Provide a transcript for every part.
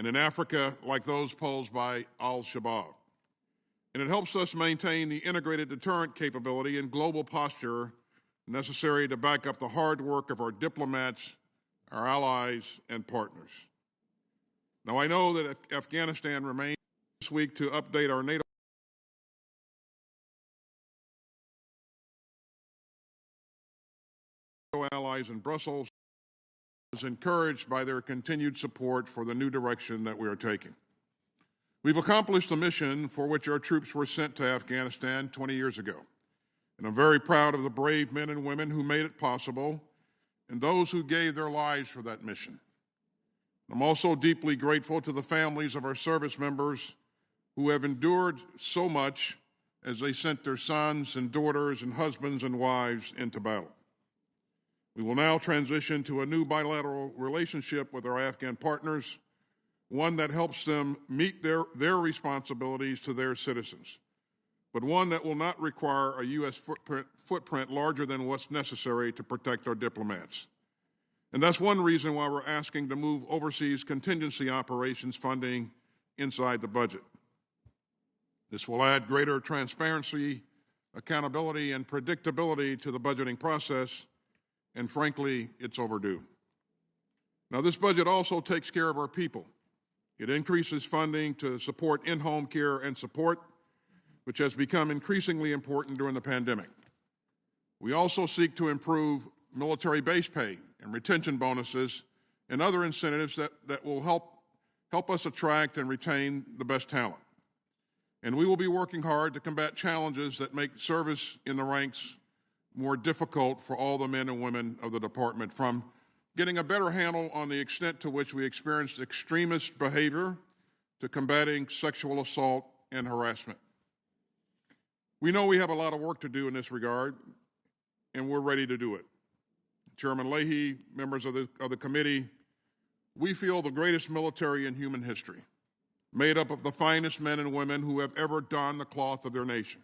and in Africa like those posed by al-Shabaab. And it helps us maintain the integrated deterrent capability and global posture necessary to back up the hard work of our diplomats, our allies, and partners. Now, I know that Afghanistan remains this week to update our NATO allies in Brussels is encouraged by their continued support for the new direction that we are taking. We've accomplished the mission for which our troops were sent to Afghanistan 20 years ago. And I'm very proud of the brave men and women who made it possible and those who gave their lives for that mission. I'm also deeply grateful to the families of our service members who have endured so much as they sent their sons and daughters and husbands and wives into battle. We will now transition to a new bilateral relationship with our Afghan partners, one that helps them meet their responsibilities to their citizens, but one that will not require a U.S. footprint larger than what's necessary to protect our diplomats. And that's one reason why we're asking to move overseas contingency operations funding inside the budget. This will add greater transparency, accountability, and predictability to the budgeting process, and frankly, it's overdue. Now, this budget also takes care of our people. It increases funding to support in-home care and support, which has become increasingly important during the pandemic. We also seek to improve military base pay and retention bonuses and other incentives that will help us attract and retain the best talent. And we will be working hard to combat challenges that make service in the ranks more difficult for all the men and women of the department, from getting a better handle on the extent to which we experienced extremist behavior to combating sexual assault and harassment. We know we have a lot of work to do in this regard, and we're ready to do it. Chairman Leahy, members of the committee, we feel the greatest military in human history, made up of the finest men and women who have ever donned the cloth of their nation.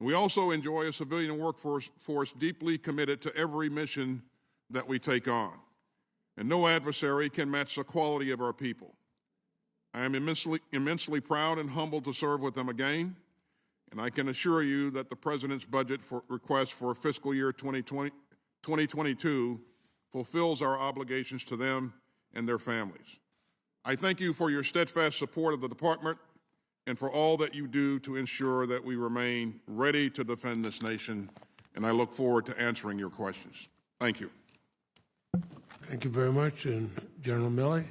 We also enjoy a civilian workforce deeply committed to every mission that we take on. And no adversary can match the quality of our people. I am immensely proud and humbled to serve with them again. And I can assure you that the President's budget request for fiscal year 2022 fulfills our obligations to them and their families. I thank you for your steadfast support of the Department and for all that you do to ensure that we remain ready to defend this nation. And I look forward to answering your questions. Thank you. Thank you very much. And General Milley.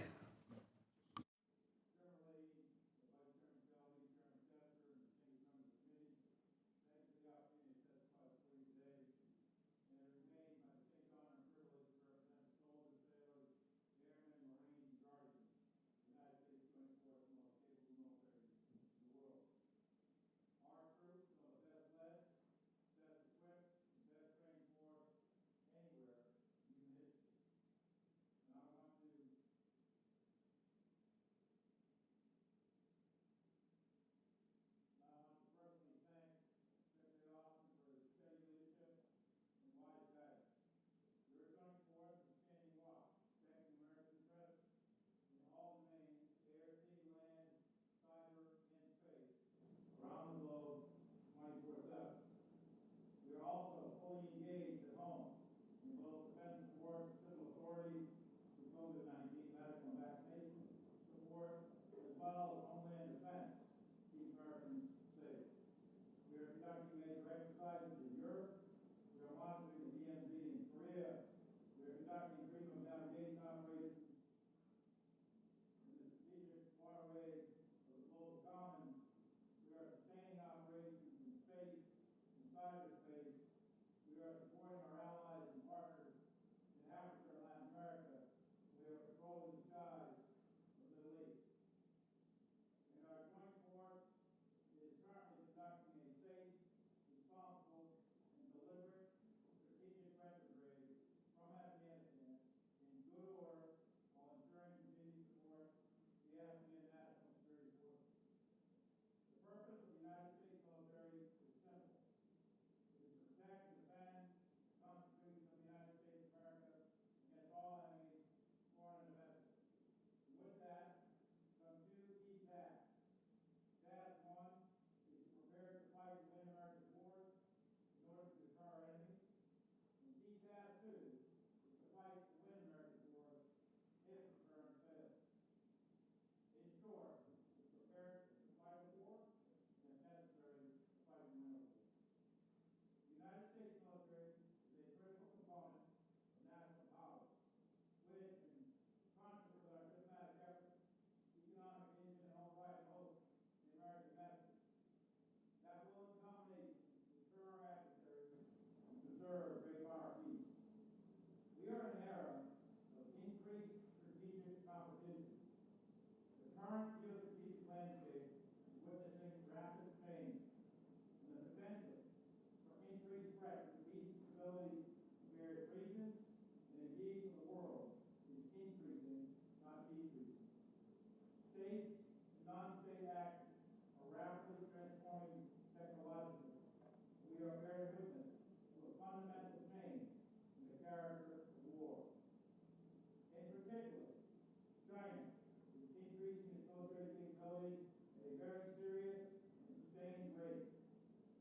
operating at a very serious and sustained rate.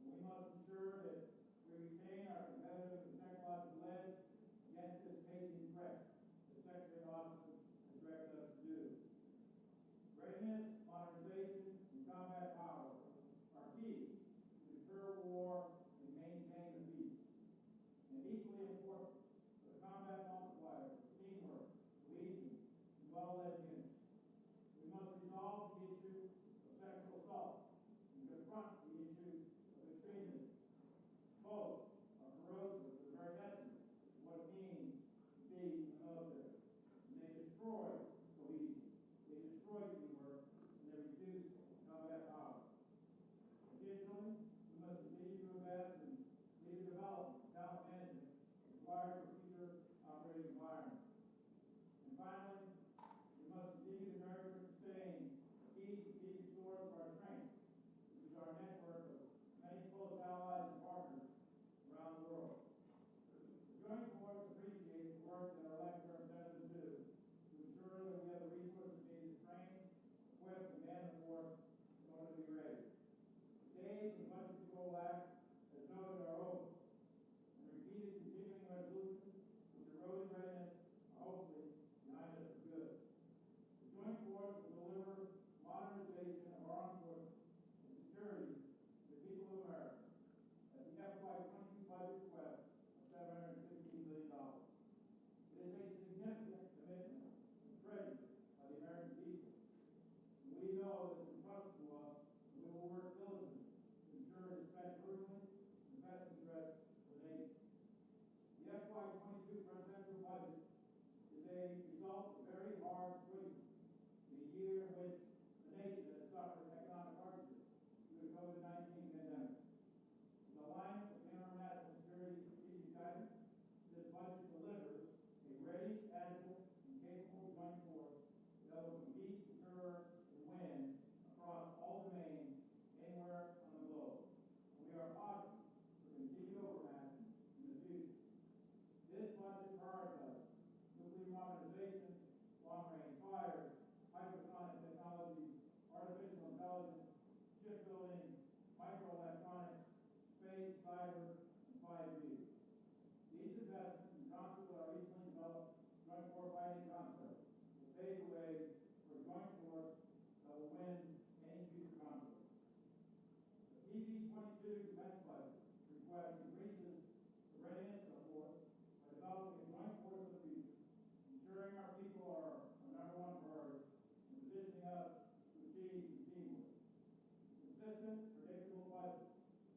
And we must ensure that we retain our competitive and technological edge against this pacing threat the Secretary Austin has directed us to do. Readiness, modernization, and combat power are key to deter war and maintain the peace. And equally important, for the combat multiplier, teamwork, cohesion, and well-led units. We must resolve the issue of sexual assault and confront the issue of extremism. Both are corrosive to the very essence of what it means to be in the military. And they destroy cohesion, they destroy teamwork, and they reduce combat power. Additionally, we must continue to invest in leader development, talent management required for future operating environments. And finally, we must continue to nurture and sustain key strategic source of our strength, which is our network of many close allies and partners around the world. The Joint Force appreciates the work that our elected representatives do to ensure that we have the resources needed to train, equip, and man the force in order to be ready. The days of budget control act, as noted, are over, and repeated continuing resolutions which erode readiness are hopefully behind us for good. The Joint Force will deliver modernization of our armed forces and security to the people of America at the FY22 budget request of $715 billion. It is a significant commitment and treasure by the American people. And we know that it's entrusted to us, and we will work diligently to ensure it is spent prudently in the best interest of the nation. The FY22 presidential budget is a result of very hard choices in a year in which the nation has suffered economic hardship due to the COVID-19 pandemic. With alignment with our national security strategic guidance, this budget delivers a ready, agile, and capable joint force that will compete, deter, and win across all domains anywhere on the globe. And we are positive for continued overmatch in the future. This budget prioritizes nuclear modernization, long-range fires, hypersonic technology, artificial intelligence, shipbuilding, microelectronics, space, cyber, and 5G. These investments, in concert with our recently developed joint warfighting concept, will pave the way for a joint force that will win any future conflict. The PP22 defense budget request increases the readiness of the force by developing a joint force of the future, ensuring our people are our number one priority, and positioning us to achieve the teamwork. Consistent, predictable budget,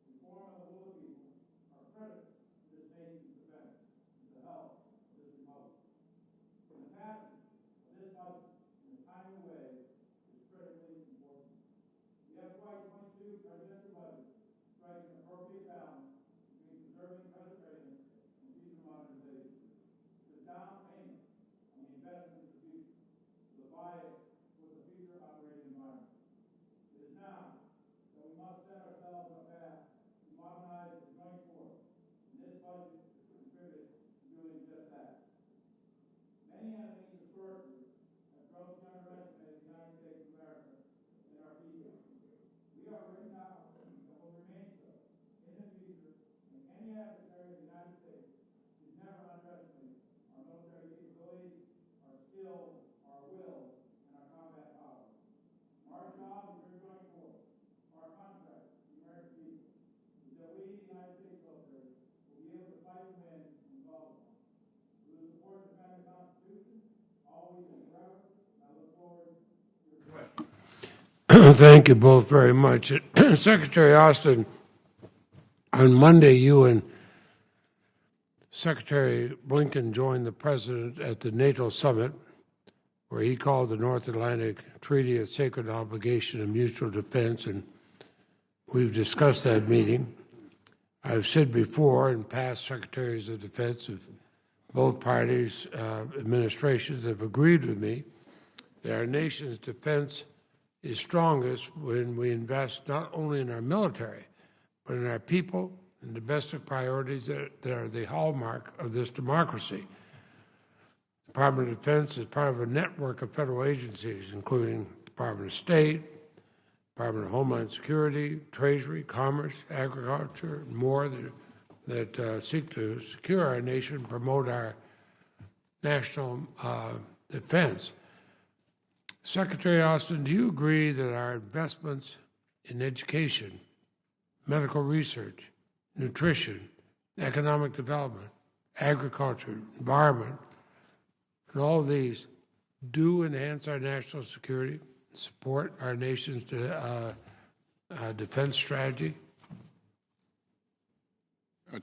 reform of the will of the people are critical to this nation's defense and the health of this republic. And the passage of this budget in a timely way is critically important. The FY22 presidential budget strikes an appropriate balance between preserving present readiness and future modernization. It's a down payment on the investment of the future, with a bias toward the future operating environment. It is now that we must set ourselves on a path to modernize the joint force, and this budget is to contribute to doing just that. Many enemies historically have grossly underestimated the United States of America and our people. We are ready now and will remain so in the future, and any adversary of the United States should never underestimate our military capabilities, our skill, our will, and our combat power. Our job as your joint force, our contract with the American people, is that we, the United States military, will be able to fight and win when called upon. We will support and defend the Constitution, always and forever, and I look forward to your questions. Thank you both very much. Secretary Austin, on Monday, you and Secretary Blinken joined the President at the NATO summit, where he called the North Atlantic Treaty a sacred obligation of mutual defense, and we've discussed that meeting. I've said before, and past secretaries of defense of both parties' administrations have agreed with me that our nation's defense is strongest when we invest not only in our military, but in our people and domestic priorities that are the hallmark of this democracy. The Department of Defense is part of a network of federal agencies, including Department of State, Department of Homeland Security, Treasury, Commerce, Agriculture, and more that seek to secure our nation and promote our national defense. Secretary Austin, do you agree that our investments in education, medical research, nutrition, economic development, agriculture, environment, and all these do enhance our national security, support our nation's defense strategy?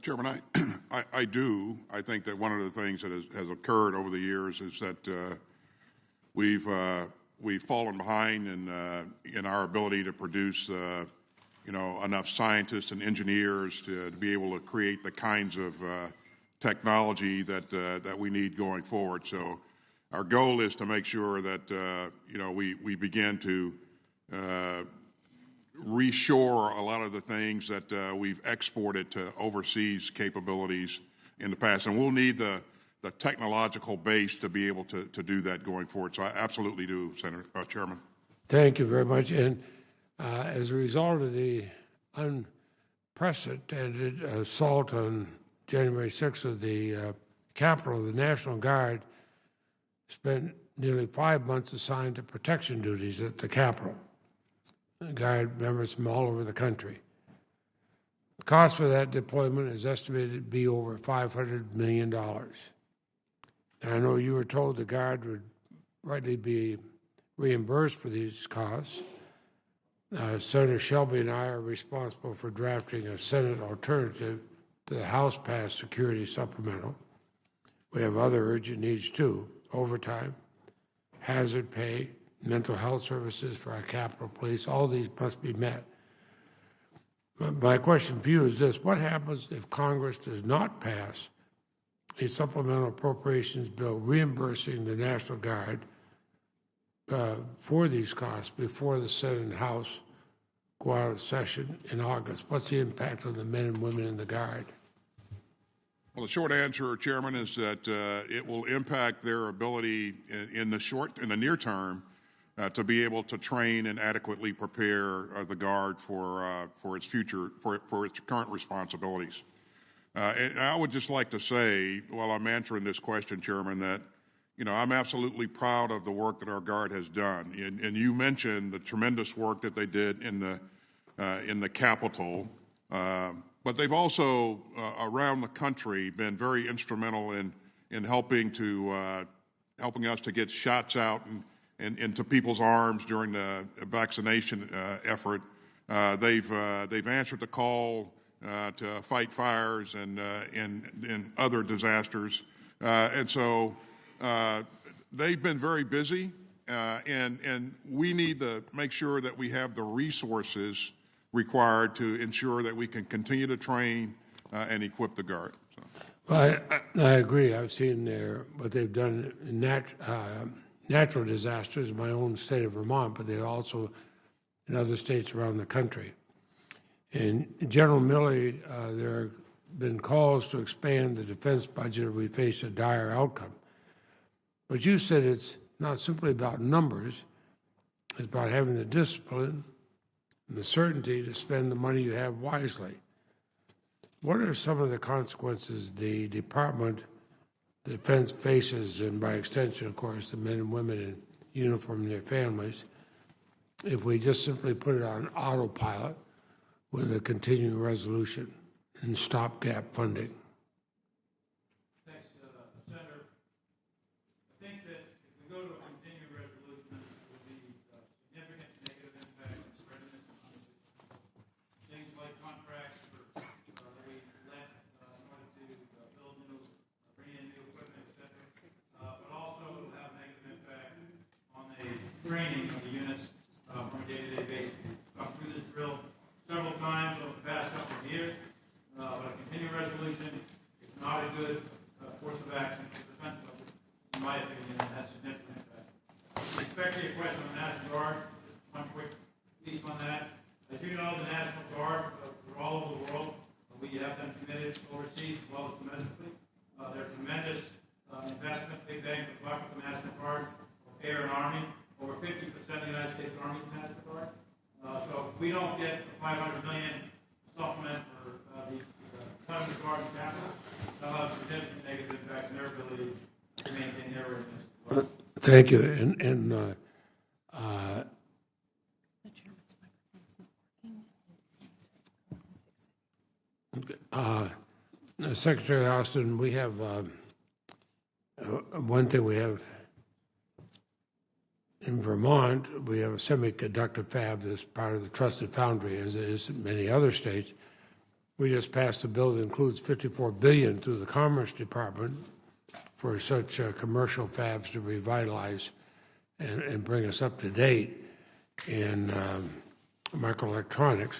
Chairman, I do. I think that one of the things that has occurred over the years is that we've fallen behind in our ability to produce enough scientists and engineers to be able to create the kinds of technology that we need going forward. So our goal is to make sure that we begin to reshore a lot of the things that we've exported to overseas capabilities in the past, and we'll need the technological base to be able to do that going forward. So I absolutely do, Senator Chairman. Thank you very much. And as a result of the unprecedented assault on January 6th of the Capitol, the National Guard spent nearly 5 months assigned to protection duties at the Capitol. Guard members from all over the country. The cost for that deployment is estimated to be over $500 million. Now, I know you were told the Guard would rightly be reimbursed for these costs. Senator Shelby and I are responsible for drafting a Senate alternative to the House-passed security supplemental. We have other urgent needs too: overtime, hazard pay, mental health services for our Capitol Police. All these must be met. My question for you is this: what happens if Congress does not pass a supplemental appropriations bill reimbursing the National Guard for these costs before the Senate and House go out of session in August? What's the impact on the men and women in the Guard? Well, the short answer, Chairman, is that it will impact their ability in the near term to be able to train and adequately prepare the Guard for its future, for its current responsibilities. And I would just like to say, while I'm answering this question, Chairman, that I'm absolutely proud of the work that our Guard has done. And you mentioned the tremendous work that they did in the Capitol, but they've also around the country been very instrumental in helping us to get shots out and into people's arms during the vaccination effort. They've answered the call to fight fires and other disasters, and so they've been very busy, and we need to make sure that we have the resources required to ensure that we can continue to train and equip the Guard. So. Well, I agree. I've seen what they've done in natural disasters in my own state of Vermont, but they're also in other states around the country. And General Milley, there have been calls to expand the defense budget if we face a dire outcome. But you said it's not simply about numbers, it's about having the discipline and the certainty to spend the money you have wisely. What are some of the consequences the Department of Defense faces, and by extension, of course, the men and women in uniform and their families, if we just simply put it on autopilot with a continuing resolution and stopgap funding? Thanks, Senator. I think that if we go to a continuing resolution, there will be significant negative impact on readiness and honesty. Things like contracts that we let in order to build bring in new equipment, etc. But also it will have negative impact on the training of the units from a day-to-day basis. We've gone through this drill several times over the past couple of years, but a continuing resolution is not a good course of action for the defense budget, in my opinion, and has significant impact. With respect to your question on the National Guard, just one quick piece on that. As you know, the National Guard, for all over the world, we have them committed overseas as well as domestically. They're tremendous investment, big bang for the buck with the National Guard, Air and Army. Over 50% of the United States Army is the National Guard. So we don't get the $500 million supplement for the Climate Guard capital, that'll have significant negative impacts on their ability to maintain their readiness. Thank you. Secretary Austin, we have one thing we have in Vermont. We have a semiconductor fab that's part of the trusted foundry, as it is in many other states. We just passed a bill that includes $54 billion through the Commerce Department for such commercial fabs to revitalize and bring us up to date in microelectronics.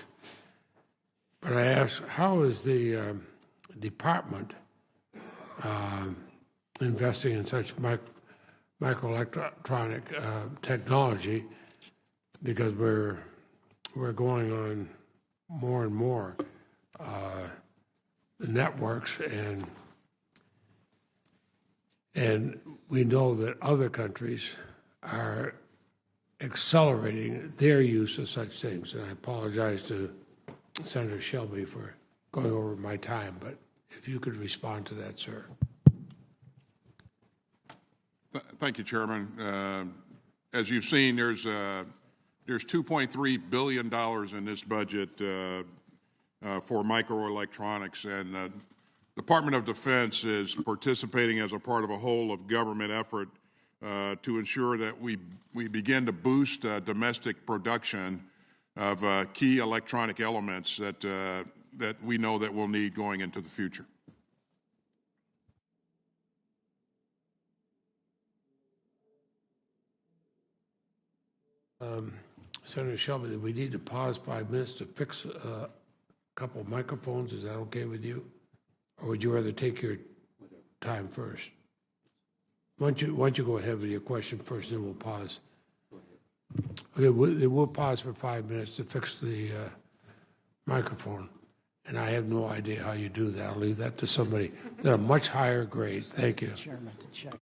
But I ask, how is the department investing in such microelectronic technology? Because we're going on more and more networks, and we know that other countries are accelerating their use of such things. And I apologize to Senator Shelby for going over my time, but if you could respond to that, sir. Thank you, Chairman. As you've seen, there's $2.3 billion in this budget for microelectronics, and the Department of Defense is participating as a part of a whole of government effort to ensure that we begin to boost domestic production of key electronic elements that we know that we'll need going into the future. Senator Shelby, we need to pause 5 minutes to fix a couple of microphones. Is that okay with you? Or would you rather take your time first? Why don't you go ahead with your question first, then we'll pause. Okay, we'll pause for 5 minutes to fix the microphone. And I have no idea how you do that. I'll leave that to somebody at a much higher grade. Thank you. Chairman to check.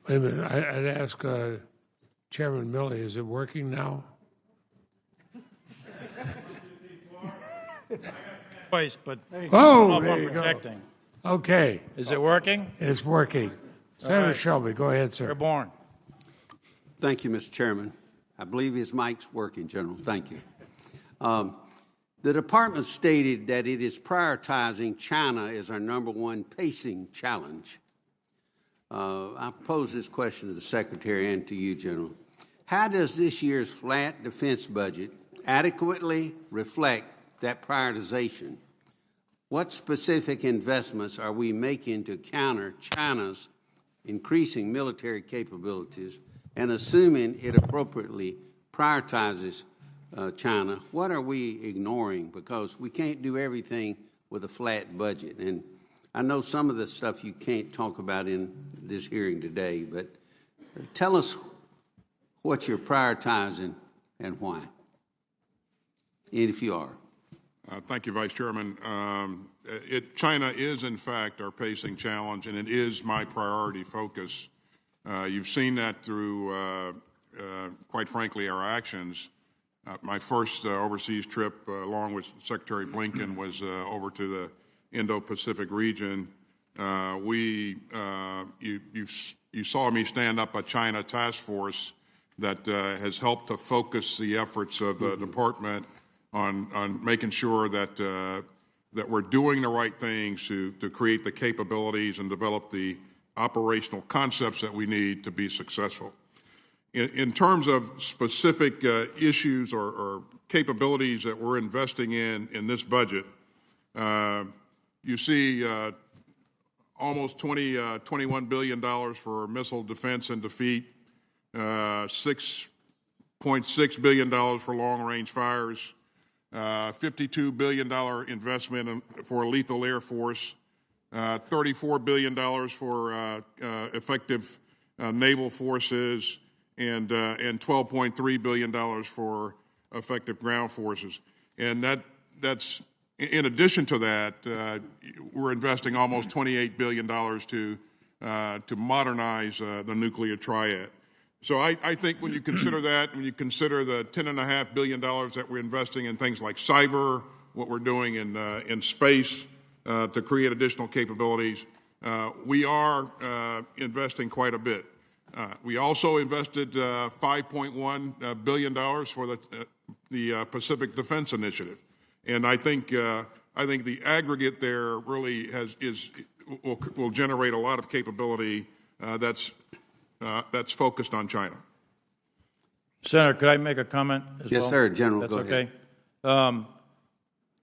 Wait a minute. I'd ask Chairman Milley, is it working now? Twice, but Oh, there I'm you go. projecting. Okay, Is it working? it's working. Senator right. Shelby, go ahead, You're sir. born. Thank you, Mr. Chairman. I believe his mic's working, General. Thank you. The department stated that it is prioritizing China as our #1 pacing challenge. I pose this question to the Secretary and to you, General. How does this year's flat defense budget adequately reflect that prioritization? What specific investments are we making to counter China's increasing military capabilities, and assuming it appropriately prioritizes China, what are we ignoring? Because we can't do everything with a flat budget. And I know some of the stuff you can't talk about in this hearing today, but tell us what you're prioritizing and why, and if you are. Thank you, Vice Chairman. China is, in fact, our pacing challenge, and it is my priority focus. You've seen that through, quite frankly, our actions. My first overseas trip, along with Secretary Blinken, was over to the Indo-Pacific region. You saw me stand up a China task force that has helped to focus the efforts of the department on making sure that that we're doing the right things to create the capabilities and develop the operational concepts that we need to be successful. In terms of specific issues or capabilities that we're investing in this budget, you see almost $21 billion for missile defense and defeat, $6.6 billion for long-range fires, $52 billion investment for lethal air force, $34 billion for effective naval forces, and $12.3 billion for effective ground forces. And that's in addition to that, we're investing almost $28 billion to modernize the nuclear triad. So I think when you consider that, when you consider the $10.5 billion that we're investing in things like cyber, what we're doing in space to create additional capabilities, we are investing quite a bit. We also invested $5.1 billion for the Pacific Defense Initiative, and I think the aggregate there really will generate a lot of capability that's focused on China. Senator, could I make a comment as well? Yes, sir, General. That's go okay. ahead.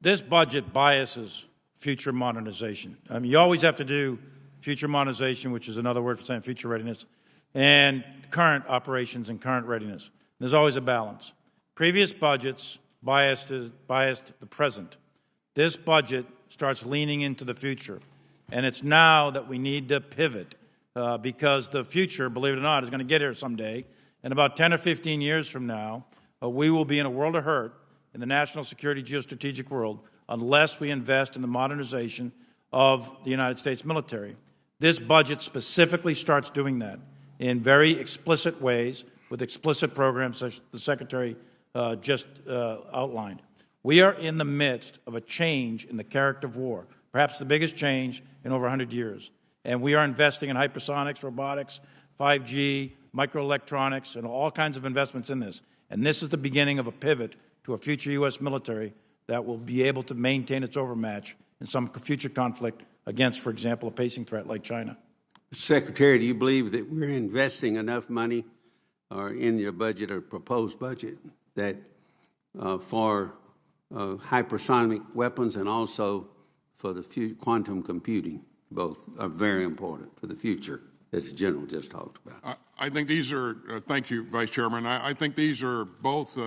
This budget biases future modernization. I mean, you always have to do future modernization, which is another word for saying future readiness, and current operations and current readiness. There's always a balance. Previous budgets biased the present. This budget starts leaning into the future, and it's now that we need to pivot because the future, believe it or not, is going to get here someday. And about 10 or 15 years from now, we will be in a world of hurt in the national security geostrategic world unless we invest in the modernization of the United States military. This budget specifically starts doing that in very explicit ways with explicit programs such as the Secretary just outlined. We are in the midst of a change in the character of war, perhaps the biggest change in over 100 years. And we are investing in hypersonics, robotics, 5G, microelectronics, and all kinds of investments in this. And this is the beginning of a pivot to a future U.S. military that will be able to maintain its overmatch in some future conflict against, for example, a pacing threat like China. Secretary, do you believe that we're investing enough money in your budget or proposed budget that for hypersonic weapons and also for the quantum computing? Both are very important for the future that the General just talked about. I think these are, thank you, Vice Chairman. I think these are both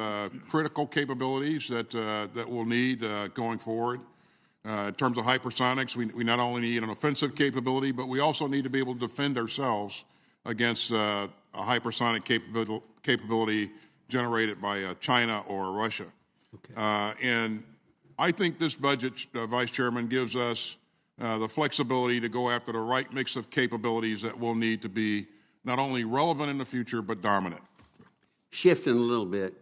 critical capabilities that we'll need going forward. In terms of hypersonics, we not only need an offensive capability, but we also need to be able to defend ourselves against a hypersonic capability generated by China or Russia. Okay. And I think this budget, Vice Chairman, gives us the flexibility to go after the right mix of capabilities that we'll need to be not only relevant in the future, but dominant. Shifting a little bit,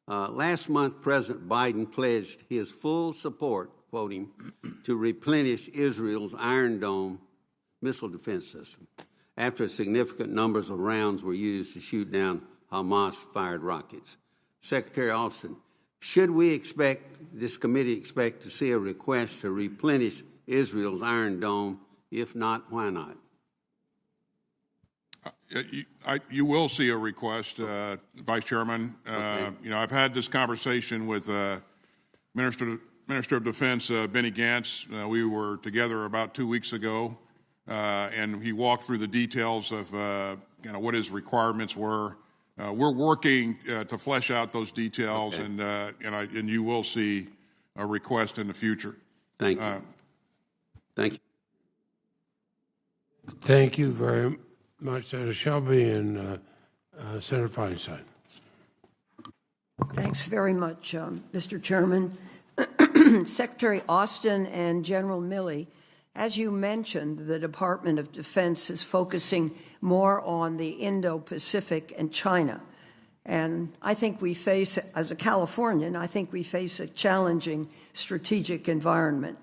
last month President Biden pledged his full support, quoting, to replenish Israel's Iron Dome missile defense system after significant numbers of rounds were used to shoot down Hamas-fired rockets. Secretary Austin, should this committee expect to see a request to replenish Israel's Iron Dome? If not, why not? You will see a request, Vice Chairman. Okay. I've had this conversation with Minister of Defense Benny Gantz. We were together about 2 weeks ago, and he walked through the details of what his requirements were. We're working to flesh out those details, okay. and you will see a request in the future. Thank you. Thank you. Thank you very much, Senator Shelby and Senator Feinstein. Thanks very much, Mr. Chairman. Secretary Austin and General Milley, as you mentioned, the Department of Defense is focusing more on the Indo-Pacific and China. And I think we face, as a Californian, I think we face a challenging strategic environment,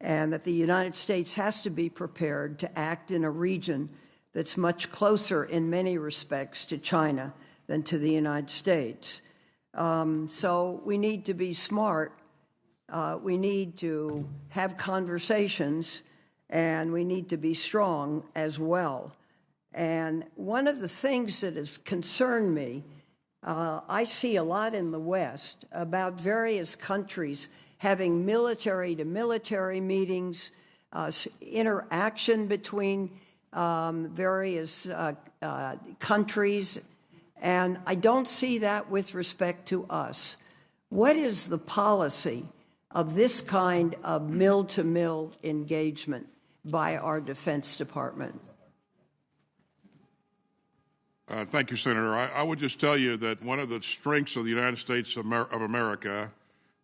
and that the United States has to be prepared to act in a region that's much closer in many respects to China than to the United States. So we need to be smart. We need to have conversations, and we need to be strong as well. And one of the things that has concerned me, I see a lot in the West about various countries having military-to-military meetings, interaction between various countries, and I don't see that with respect to us. What is the policy of this kind of mill-to-mill engagement by our Defense Department? Thank you, Senator. I would just tell you that one of the strengths of the United States of America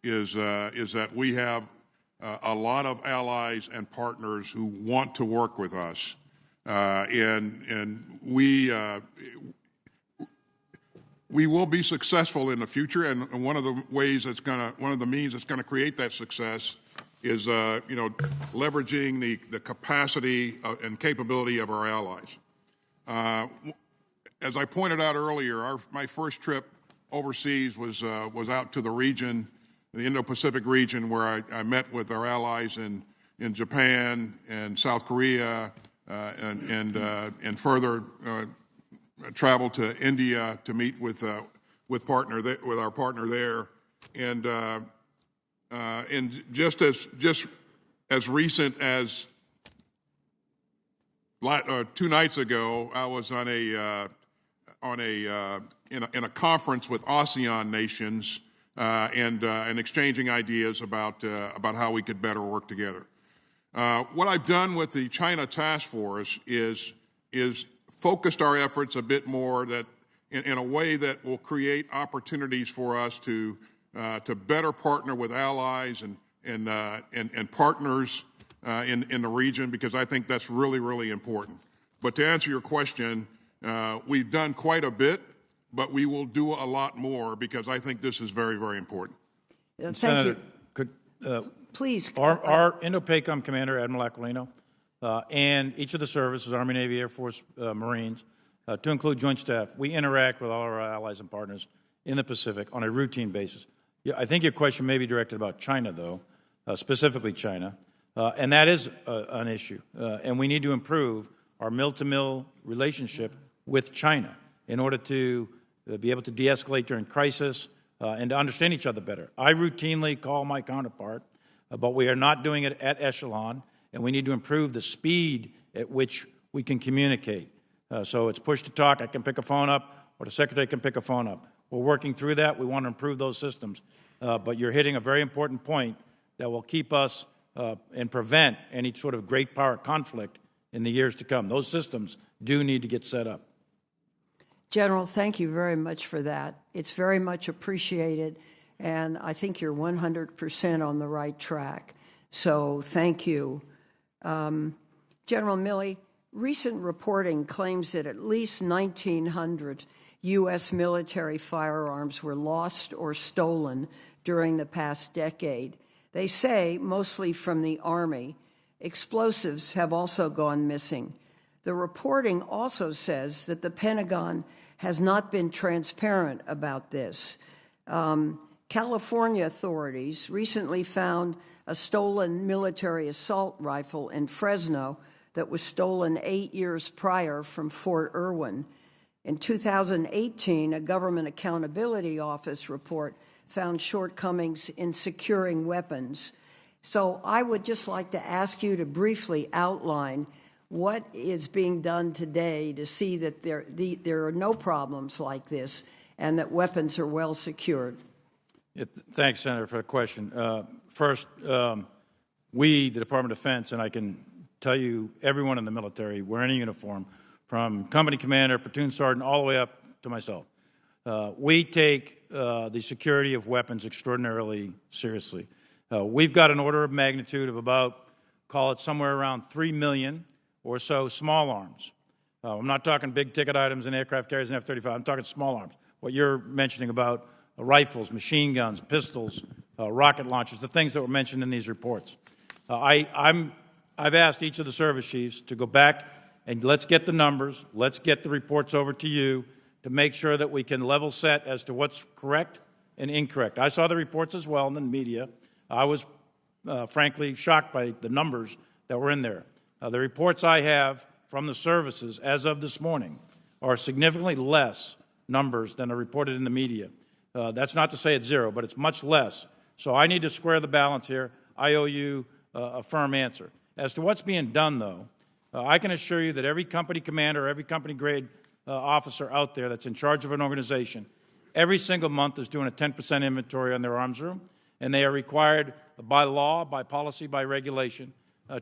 is that we have a lot of allies and partners who want to work with us, and we We will be successful in the future, and one of the ways that's one of the means that's going to create that success is, leveraging the capacity and capability of our allies. As I pointed out earlier, my first trip overseas was out to the region, the Indo-Pacific region, where I met with our allies in Japan and South Korea, and further traveled to India to meet with our partner there, and just as recent as 2 nights ago, I was in a conference with ASEAN nations and exchanging ideas about how we could better work together. What I've done with the China Task Force is focused our efforts a bit more in a way that will create opportunities for us to better partner with allies and partners in the region, because I think that's really, really important. But to answer your question, we've done quite a bit, but we will do a lot more, because I think this is very, very important. Thank Senator, you. Please. Our Indo-PACOM commander, Admiral Aquilino, and each of the services, Army, Navy, Air Force, Marines, to include Joint Staff, we interact with all our allies and partners in the Pacific on a routine basis. Yeah, I think your question may be directed about China, though, specifically China, and that is an issue. And we need to improve our mill-to-mill relationship with China in order to be able to de-escalate during crisis and to understand each other better. I routinely call my counterpart, but we are not doing it at echelon, and we need to improve the speed at which we can communicate. So it's push to talk. I can pick a phone up, or the secretary can pick a phone up. We're working through that. We want to improve those systems. But you're hitting a very important point that will keep us and prevent any sort of great power conflict in the years to come. Those systems do need to get set up. General, thank you very much for that. It's very much appreciated, and I think you're 100% on the right track. So thank you. General Milley, recent reporting claims that at least 1,900 U.S. military firearms were lost or stolen during the past decade. They say mostly from the Army. Explosives have also gone missing. The reporting also says that the Pentagon has not been transparent about this. California authorities recently found a stolen military assault rifle in Fresno that was stolen 8 years prior from Fort Irwin. In 2018, a Government Accountability Office report found shortcomings in securing weapons. So I would just like to ask you to briefly outline what is being done today to see that there are no problems like this and that weapons are well secured. Thanks, Senator, for the question. First, we, the Department of Defense, and I can tell you everyone in the military wearing a uniform, from company commander, platoon sergeant, all the way up to myself, we take the security of weapons extraordinarily seriously. We've got an order of magnitude of about, call it somewhere around 3 million or so small arms. I'm not talking big-ticket items and aircraft carriers and F-35. I'm talking small arms. What you're mentioning about rifles, machine guns, pistols, rocket launchers, the things that were mentioned in these reports. I've asked each of the service chiefs to go back and let's get the numbers, let's get the reports over to you to make sure that we can level set as to what's correct and incorrect. I saw the reports as well in the media. I was, frankly, shocked by the numbers that were in there. The reports I have from the services as of this morning are significantly less numbers than are reported in the media. That's not to say it's zero, but it's much less. So I need to square the balance here. I owe you a firm answer. As to what's being done, though, I can assure you that every company commander, every company grade officer out there that's in charge of an organization, every single month is doing a 10% inventory on their arms room, and they are required by law, by policy, by regulation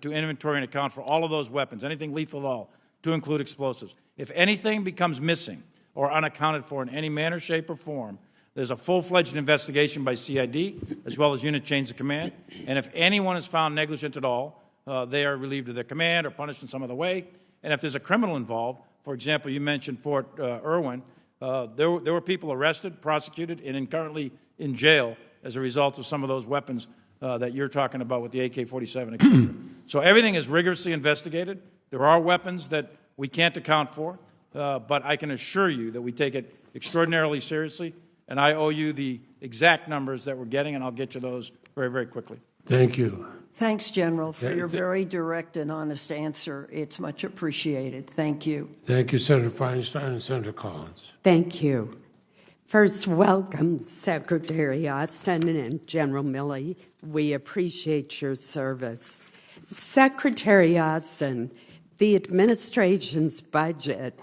to inventory and account for all of those weapons, anything lethal at all, to include explosives. If anything becomes missing or unaccounted for in any manner, shape, or form, there's a full-fledged investigation by CID as well as unit chains of command, and if anyone is found negligent at all, they are relieved of their command or punished in some other way. And if there's a criminal involved, for example, you mentioned Fort Irwin, There were people arrested, prosecuted, and currently in jail as a result of some of those weapons that you're talking about with the AK-47, etc. So everything is rigorously investigated. There are weapons that we can't account for, but I can assure you that we take it extraordinarily seriously, and I owe you the exact numbers that we're getting, and I'll get you those very, very quickly. Thank you. Thanks, General, for your very direct and honest answer. It's much appreciated. Thank you. Thank you, Senator Feinstein and Senator Collins. Thank you. First, welcome, Secretary Austin and General Milley. We appreciate your service. Secretary Austin, the administration's budget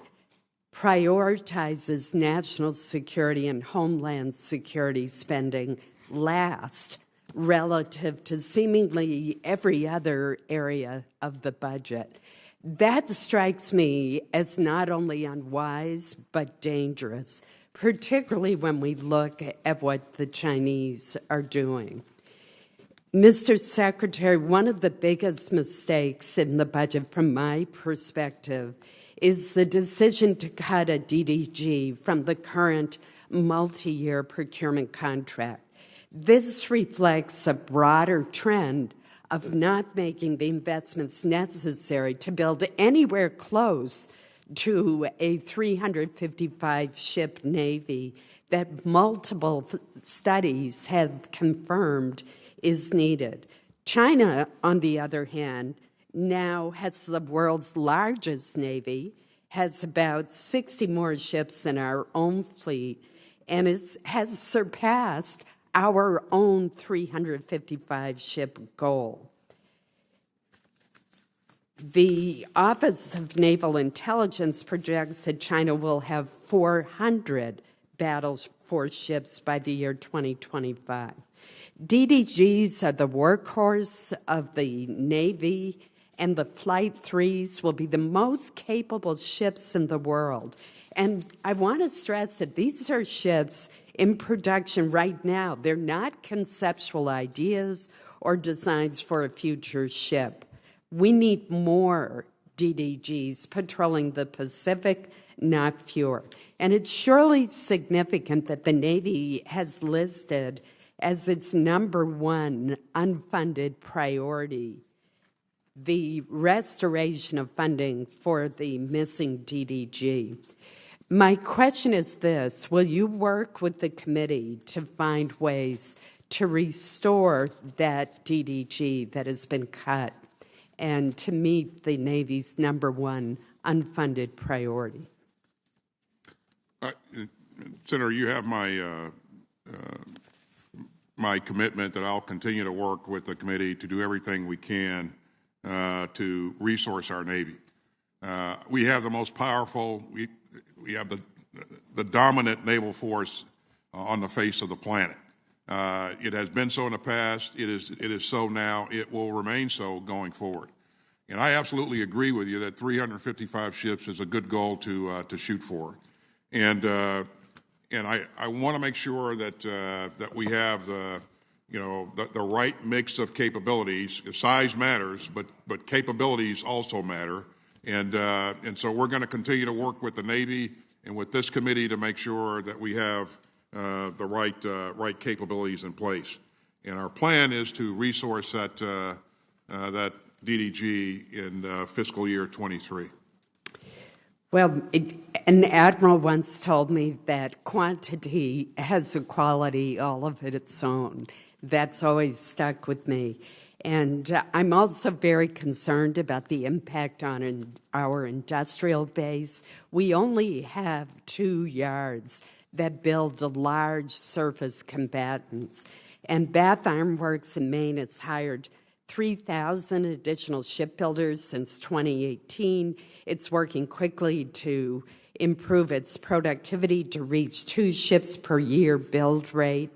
prioritizes national security and homeland security spending last relative to seemingly every other area of the budget. That strikes me as not only unwise but dangerous, particularly when we look at what the Chinese are doing. Mr. Secretary, one of the biggest mistakes in the budget from my perspective is the decision to cut a DDG from the current multi-year procurement contract. This reflects a broader trend of not making the investments necessary to build anywhere close to a 355-ship Navy that multiple studies have confirmed is needed. China, on the other hand, now has the world's largest Navy, has about 60 more ships than our own fleet, and has surpassed our own 355-ship goal. The Office of Naval Intelligence projects that China will have 400 battle force ships by the year 2025. DDGs are the workhorse of the Navy, and the Flight 3s will be the most capable ships in the world. And I want to stress that these are ships in production right now. They're not conceptual ideas or designs for a future ship. We need more DDGs patrolling the Pacific, not fewer. And it's surely significant that the Navy has listed as its #1 unfunded priority the restoration of funding for the missing DDG. My question is this: will you work with the committee to find ways to restore that DDG that has been cut and to meet the Navy's #1 unfunded priority? Senator, you have my commitment that I'll continue to work with the committee to do everything we can to resource our Navy. We have the most powerful, we have the dominant naval force on the face of the planet. It has been so in the past, it is so now, it will remain so going forward. And I absolutely agree with you that 355 ships is a good goal to shoot for. And I want to make sure that we have the right mix of capabilities. Size matters, but capabilities also matter. And so we're going to continue to work with the Navy and with this committee to make sure that we have the right capabilities in place. And our plan is to resource that DDG in fiscal year 23. Well, an admiral once told me that quantity has a quality all of its own. That's always stuck with me. And I'm also very concerned about the impact on our industrial base. We only have 2 yards that build large surface combatants. And Bath Iron Works in Maine has hired 3,000 additional shipbuilders since 2018. It's working quickly to improve its productivity to reach 2 ships per year build rate.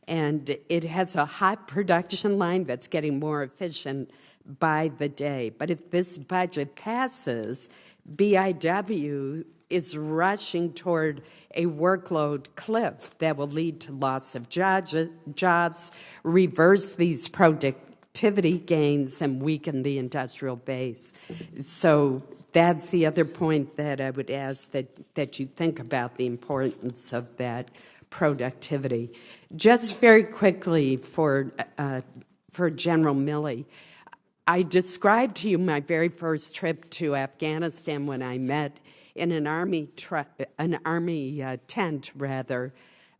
And it has a hot production line that's getting more efficient by the day. But if this budget passes, BIW is rushing toward a workload cliff that will lead to loss of jobs, reverse these productivity gains, and weaken the industrial base. So that's the other point that I would ask that you think about the importance of that productivity. Just very quickly for General Milley, I described to you my very first trip to Afghanistan when I met in an army tent,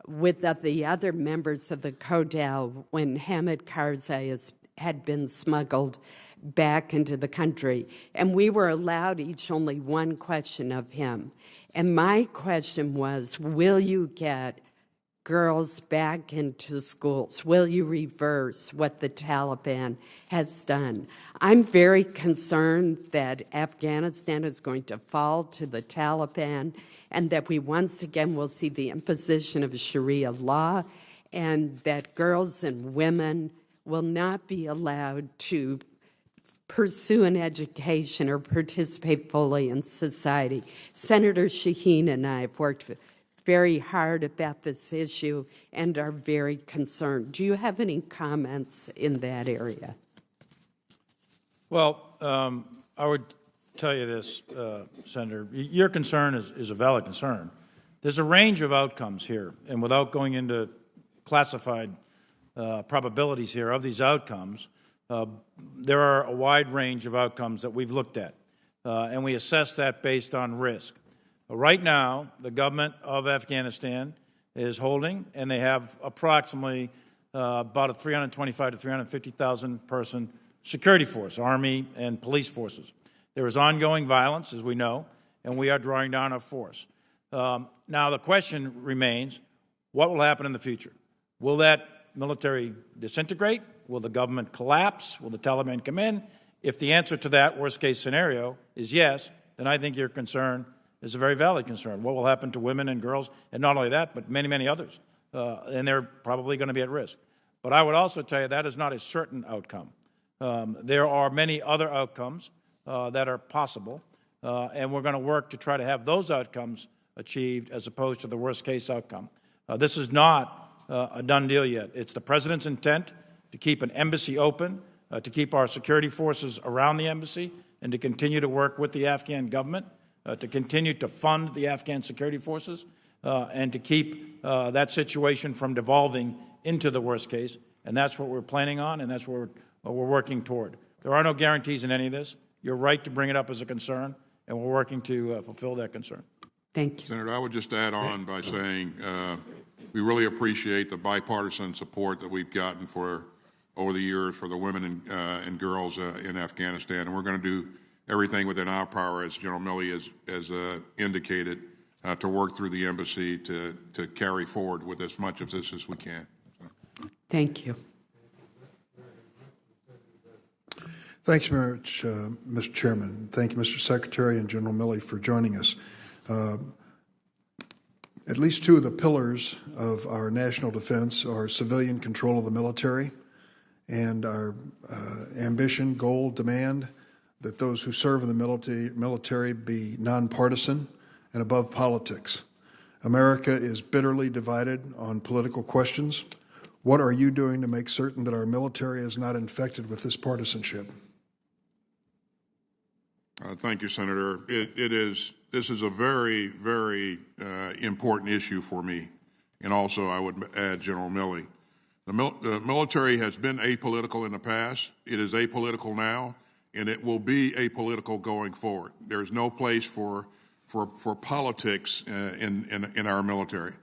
with the other members of the CODAL when Hamid Karzai had been smuggled back into the country. And we were allowed each only one question of him. And my question was, will you get girls back into schools? Will you reverse what the Taliban has done? I'm very concerned that Afghanistan is going to fall to the Taliban and that we once again will see the imposition of Sharia law and that girls and women will not be allowed to pursue an education or participate fully in society. Senator Shaheen and I have worked very hard about this issue and are very concerned. Do you have any comments in that area? Well, I would tell you this, Senator. Your concern is a valid concern. There's a range of outcomes here, and without going into classified probabilities here of these outcomes, there are a wide range of outcomes that we've looked at, and we assess that based on risk. Right now, the government of Afghanistan is holding, and they have approximately about a 325 to 350,000 person security force, Army and police forces. There is ongoing violence, as we know, and we are drawing down our force. Now, the question remains, what will happen in the future? Will that military disintegrate? Will the government collapse? Will the Taliban come in? If the answer to that worst-case scenario is yes, then I think your concern is a very valid concern. What will happen to women and girls, and not only that, but many, many others, and they're probably going to be at risk. But I would also tell you that is not a certain outcome. There are many other outcomes that are possible, and we're going to work to try to have those outcomes achieved as opposed to the worst-case outcome. This is not a done deal yet. It's the President's intent to keep an embassy open, to keep our security forces around the embassy, and to continue to work with the Afghan government, to continue to fund the Afghan security forces, and to keep that situation from devolving into the worst case. And that's what we're planning on, and that's what we're working toward. There are no guarantees in any of this. You're right to bring it up as a concern, and we're working to fulfill that concern. Thank you. Senator, I would just add on by saying we really appreciate the bipartisan support that we've gotten over the years for the women and girls in Afghanistan, and we're going to do everything within our power, as General Milley has indicated, to work through the embassy to carry forward with as much of this as we can. So. Thank you. Thanks very much, Mr. Chairman. Thank you, Mr. Secretary and General Milley, for joining us. At least two of the pillars of our national defense are civilian control of the military and our ambition, goal, demand that those who serve in the military be nonpartisan and above politics. America is bitterly divided on political questions. What are you doing to make certain that our military is not infected with this partisanship? Thank you, Senator. This is a very, very important issue for me. And also, I would add General Milley. The military has been apolitical in the past. It is apolitical now, and it will be apolitical going forward. There is no place for politics in our military.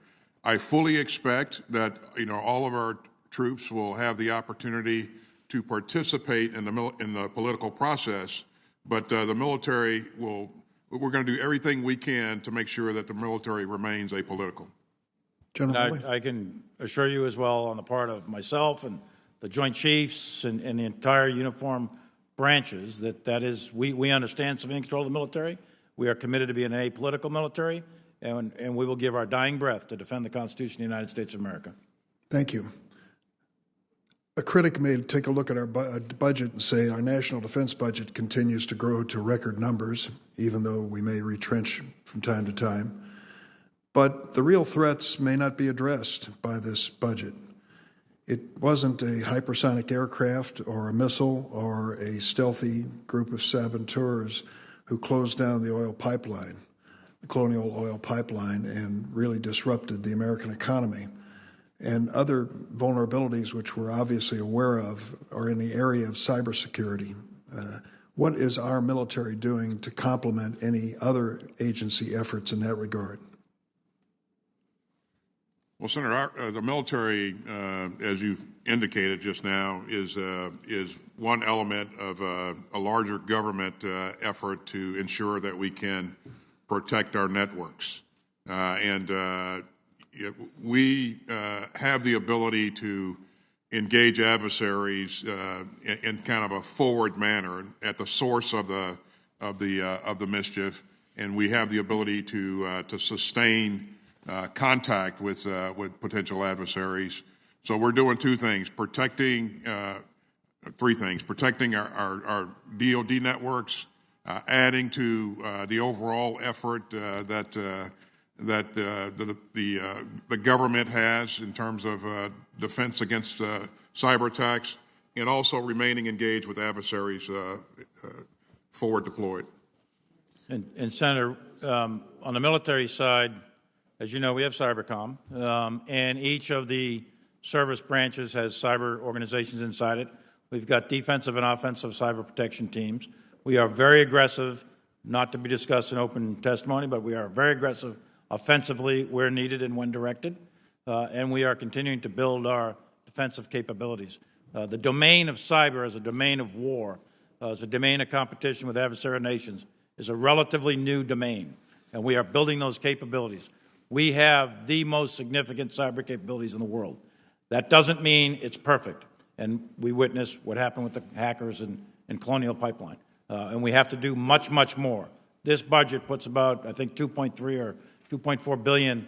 I fully expect that all of our troops will have the opportunity to participate in the political process, but the military will. We're going to do everything we can to make sure that the military remains apolitical. I can assure you as well, on the part of myself and the Joint Chiefs and the entire uniform branches, that is, we understand civilian control of the military. We are committed to being an apolitical military, and we will give our dying breath to defend the Constitution of the United States of America. Thank you. A critic may take a look at our budget and say our national defense budget continues to grow to record numbers, even though we may retrench from time to time. But the real threats may not be addressed by this budget. It wasn't a hypersonic aircraft or a missile or a stealthy group of saboteurs who closed down the oil pipeline, the Colonial Oil Pipeline, and really disrupted the American economy. And other vulnerabilities which we're obviously aware of are in the area of cybersecurity. What is our military doing to complement any other agency efforts in that regard? Well, Senator, the military, as you've indicated just now, is one element of a larger government effort to ensure that we can protect our networks. We have the ability to engage adversaries in kind of a forward manner at the source of the mischief, and we have the ability to sustain contact with potential adversaries. So we're doing three things: protecting our DoD networks, adding to the overall effort that the government has in terms of defense against cyber attacks, and also remaining engaged with adversaries forward deployed. And Senator, on the military side, as you know, we have Cybercom, and each of the service branches has cyber organizations inside it. We've got defensive and offensive cyber protection teams. We are very aggressive, not to be discussed in open testimony, but we are very aggressive offensively where needed and when directed, and we are continuing to build our defensive capabilities. The domain of cyber as a domain of war, as a domain of competition with adversarial nations, is a relatively new domain, and we are building those capabilities. We have the most significant cyber capabilities in the world. That doesn't mean it's perfect, and we witnessed what happened with the hackers in Colonial Pipeline, and we have to do much, much more. This budget puts about, I think, 2.3 or 2.4 billion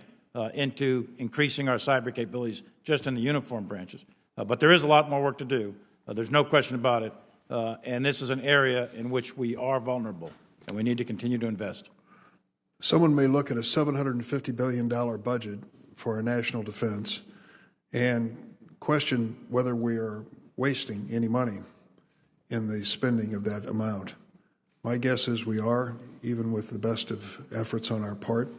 into increasing our cyber capabilities just in the uniform branches. But there is a lot more work to do. There's no question about it, and this is an area in which we are vulnerable, and we need to continue to invest. Someone may look at a $750 billion budget for our national defense and question whether we are wasting any money in the spending of that amount. My guess is we are, even with the best of efforts on our part.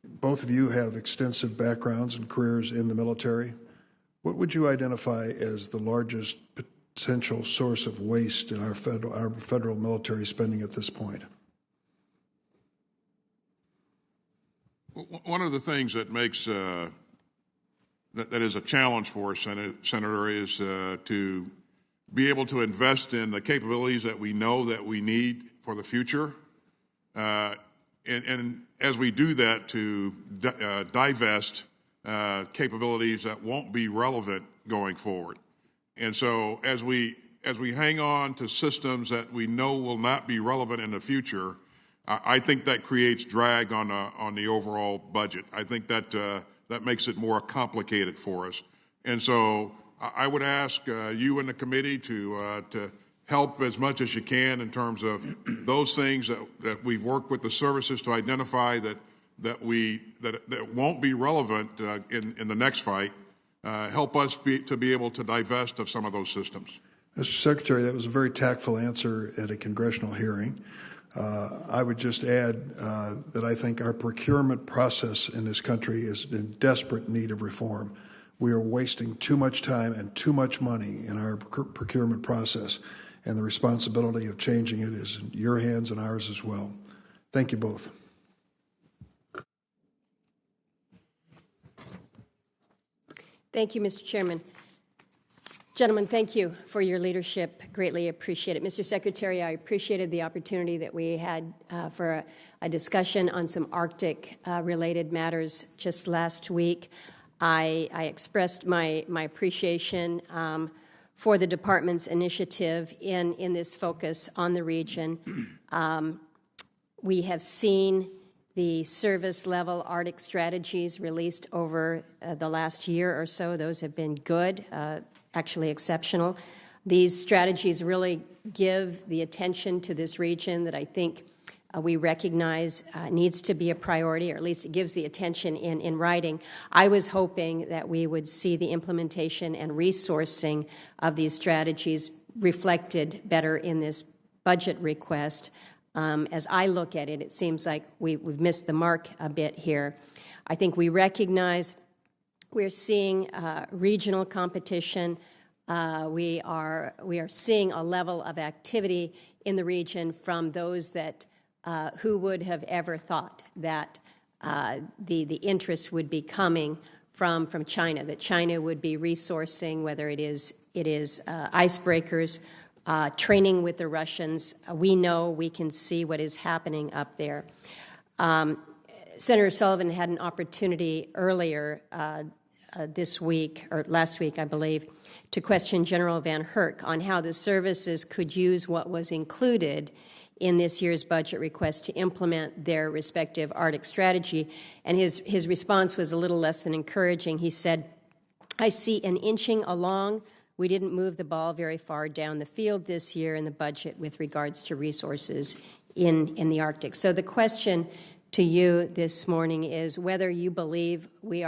Both of you have extensive backgrounds and careers in the military. What would you identify as the largest potential source of waste in our federal military spending at this point? One of the things that makes that is a challenge for us, Senator, is to be able to invest in the capabilities that we know that we need for the future, and as we do that, to divest capabilities that won't be relevant going forward. And so, as we hang on to systems that we know will not be relevant in the future, I think that creates drag on the overall budget. I think that that makes it more complicated for us. And so I would ask you and the committee to help as much as you can in terms of those things that we've worked with the services to identify that won't be relevant in the next fight. Help us to be able to divest of some of those systems. Mr. Secretary, that was a very tactful answer at a congressional hearing. I would just add that I think our procurement process in this country is in desperate need of reform. We are wasting too much time and too much money in our procurement process, and the responsibility of changing it is in your hands and ours as well. Thank you both. Thank you, Mr. Chairman. Gentlemen, thank you for your leadership. Greatly appreciate it. Mr. Secretary, I appreciated the opportunity that we had for a discussion on some Arctic-related matters just last week. I expressed my appreciation for the Department's initiative in this focus on the region. We have seen the service-level Arctic strategies released over the last year or so. Those have been good. Actually exceptional. These strategies really give the attention to this region that I think we recognize needs to be a priority, or at least it gives the attention in writing. I was hoping that we would see the implementation and resourcing of these strategies reflected better in this budget request. As I look at it, it seems like we've missed the mark a bit here. I think we recognize we're seeing regional competition. We are seeing a level of activity in the region from those that who would have ever thought that the interest would be coming from China, that China would be resourcing, whether it is icebreakers, training with the Russians. We know, we can see what is happening up there. Senator Sullivan had an opportunity earlier this week, or last week, I believe, to question General Van Herk on how the services could use what was included in this year's budget request to implement their respective Arctic strategy. And his response was a little less than encouraging. He said, "I see an inching along. We didn't move the ball very far down the field this year in the budget with regards to resources in the Arctic." So the question to you this morning is whether you believe we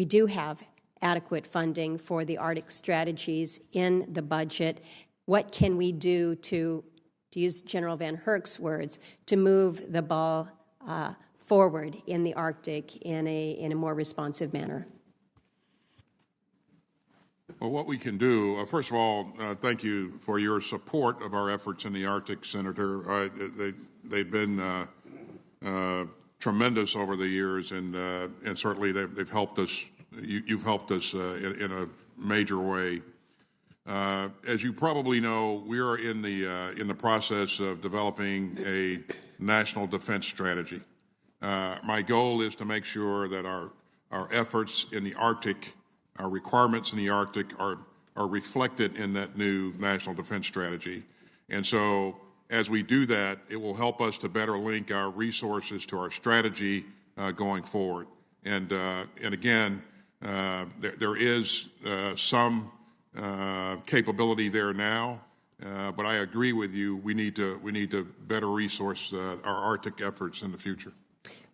do have adequate funding for the Arctic strategies in the budget. What can we do to use General Van Herk's words, to move the ball forward in the Arctic in a more responsive manner? Well, what we can do, first of all, thank you for your support of our efforts in the Arctic, Senator. They've been tremendous over the years, and certainly they've helped us. You've helped us in a major way. As you probably know, we are in the process of developing a national defense strategy. My goal is to make sure that our efforts in the Arctic, our requirements in the Arctic, are reflected in that new national defense strategy. And so, as we do that, it will help us to better link our resources to our strategy going forward. And again, there is some capability there now, but I agree with you. We need to better resource our Arctic efforts in the future.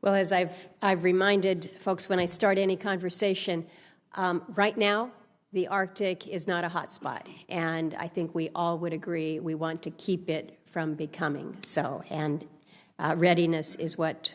Well, as I've reminded folks when I start any conversation, right now the Arctic is not a hot spot, and I think we all would agree we want to keep it from becoming so. And readiness is what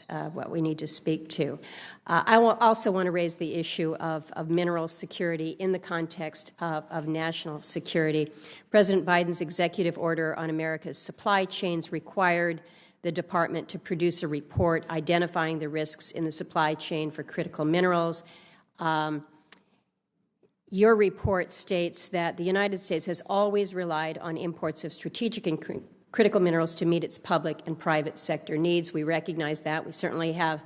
we need to speak to. I also want to raise the issue of mineral security in the context of national security. President Biden's executive order on America's supply chains required the department to produce a report identifying the risks in the supply chain for critical minerals. Your report states that the United States has always relied on imports of strategic and critical minerals to meet its public and private sector needs. We recognize that. We certainly have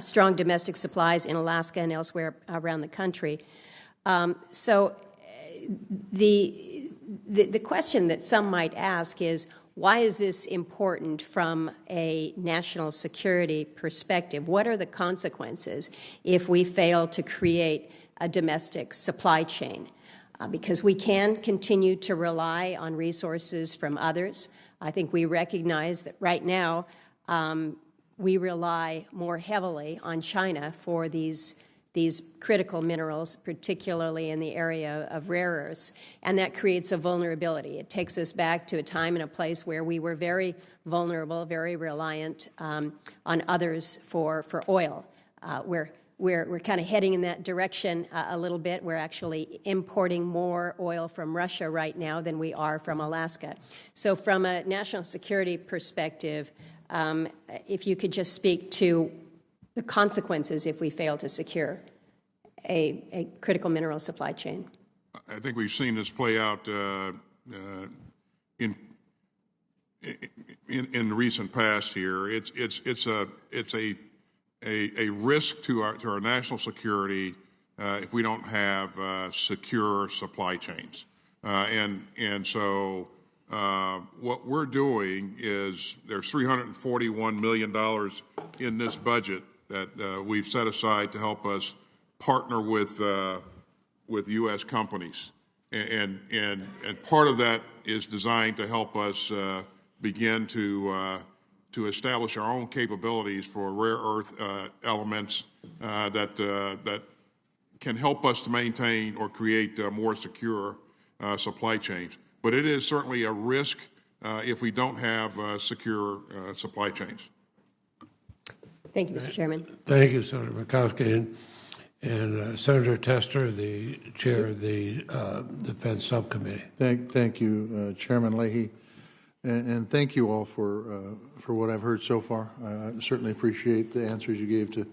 strong domestic supplies in Alaska and elsewhere around the country. So the question that some might ask is, why is this important from a national security perspective? What are the consequences if we fail to create a domestic supply chain? Because we can continue to rely on resources from others. I think we recognize that right now we rely more heavily on China for these critical minerals, particularly in the area of rare earths, and that creates a vulnerability. It takes us back to a time and a place where we were very vulnerable, very reliant on others for oil. We're kind of heading in that direction a little bit. We're actually importing more oil from Russia right now than we are from Alaska. So from a national security perspective, if you could just speak to the consequences if we fail to secure a critical mineral supply chain. I think we've seen this play out in the recent past here. It's a risk to our national security if we don't have secure supply chains. And so what we're doing is there's $341 million in this budget that we've set aside to help us partner with U.S. companies. And part of that is designed to help us begin to establish our own capabilities for rare earth elements that can help us to maintain or create more secure supply chains. But it is certainly a risk if we don't have secure supply chains. Thank you, Mr. Chairman. Thank you, Senator Murkowski. And Senator Tester, the chair of the Defense Subcommittee. Thank you, Chairman Leahy, and thank you all for what I've heard so far. I certainly appreciate the answers you gave to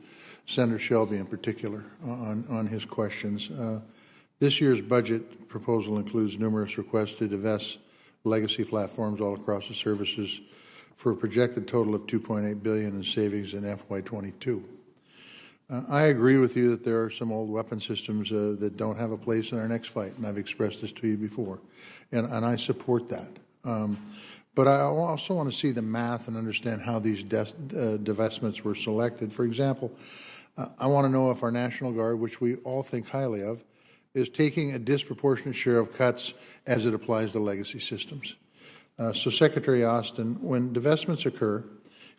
Senator Shelby in particular on his questions. This year's budget proposal includes numerous requests to divest legacy platforms all across the services for a projected total of $2.8 billion in savings in FY22. I agree with you that there are some old weapon systems that don't have a place in our next fight, and I've expressed this to you before, and I support that. But I also want to see the math and understand how these divestments were selected. For example, I want to know if our National Guard, which we all think highly of, is taking a disproportionate share of cuts as it applies to legacy systems. So, Secretary Austin, when divestments occur,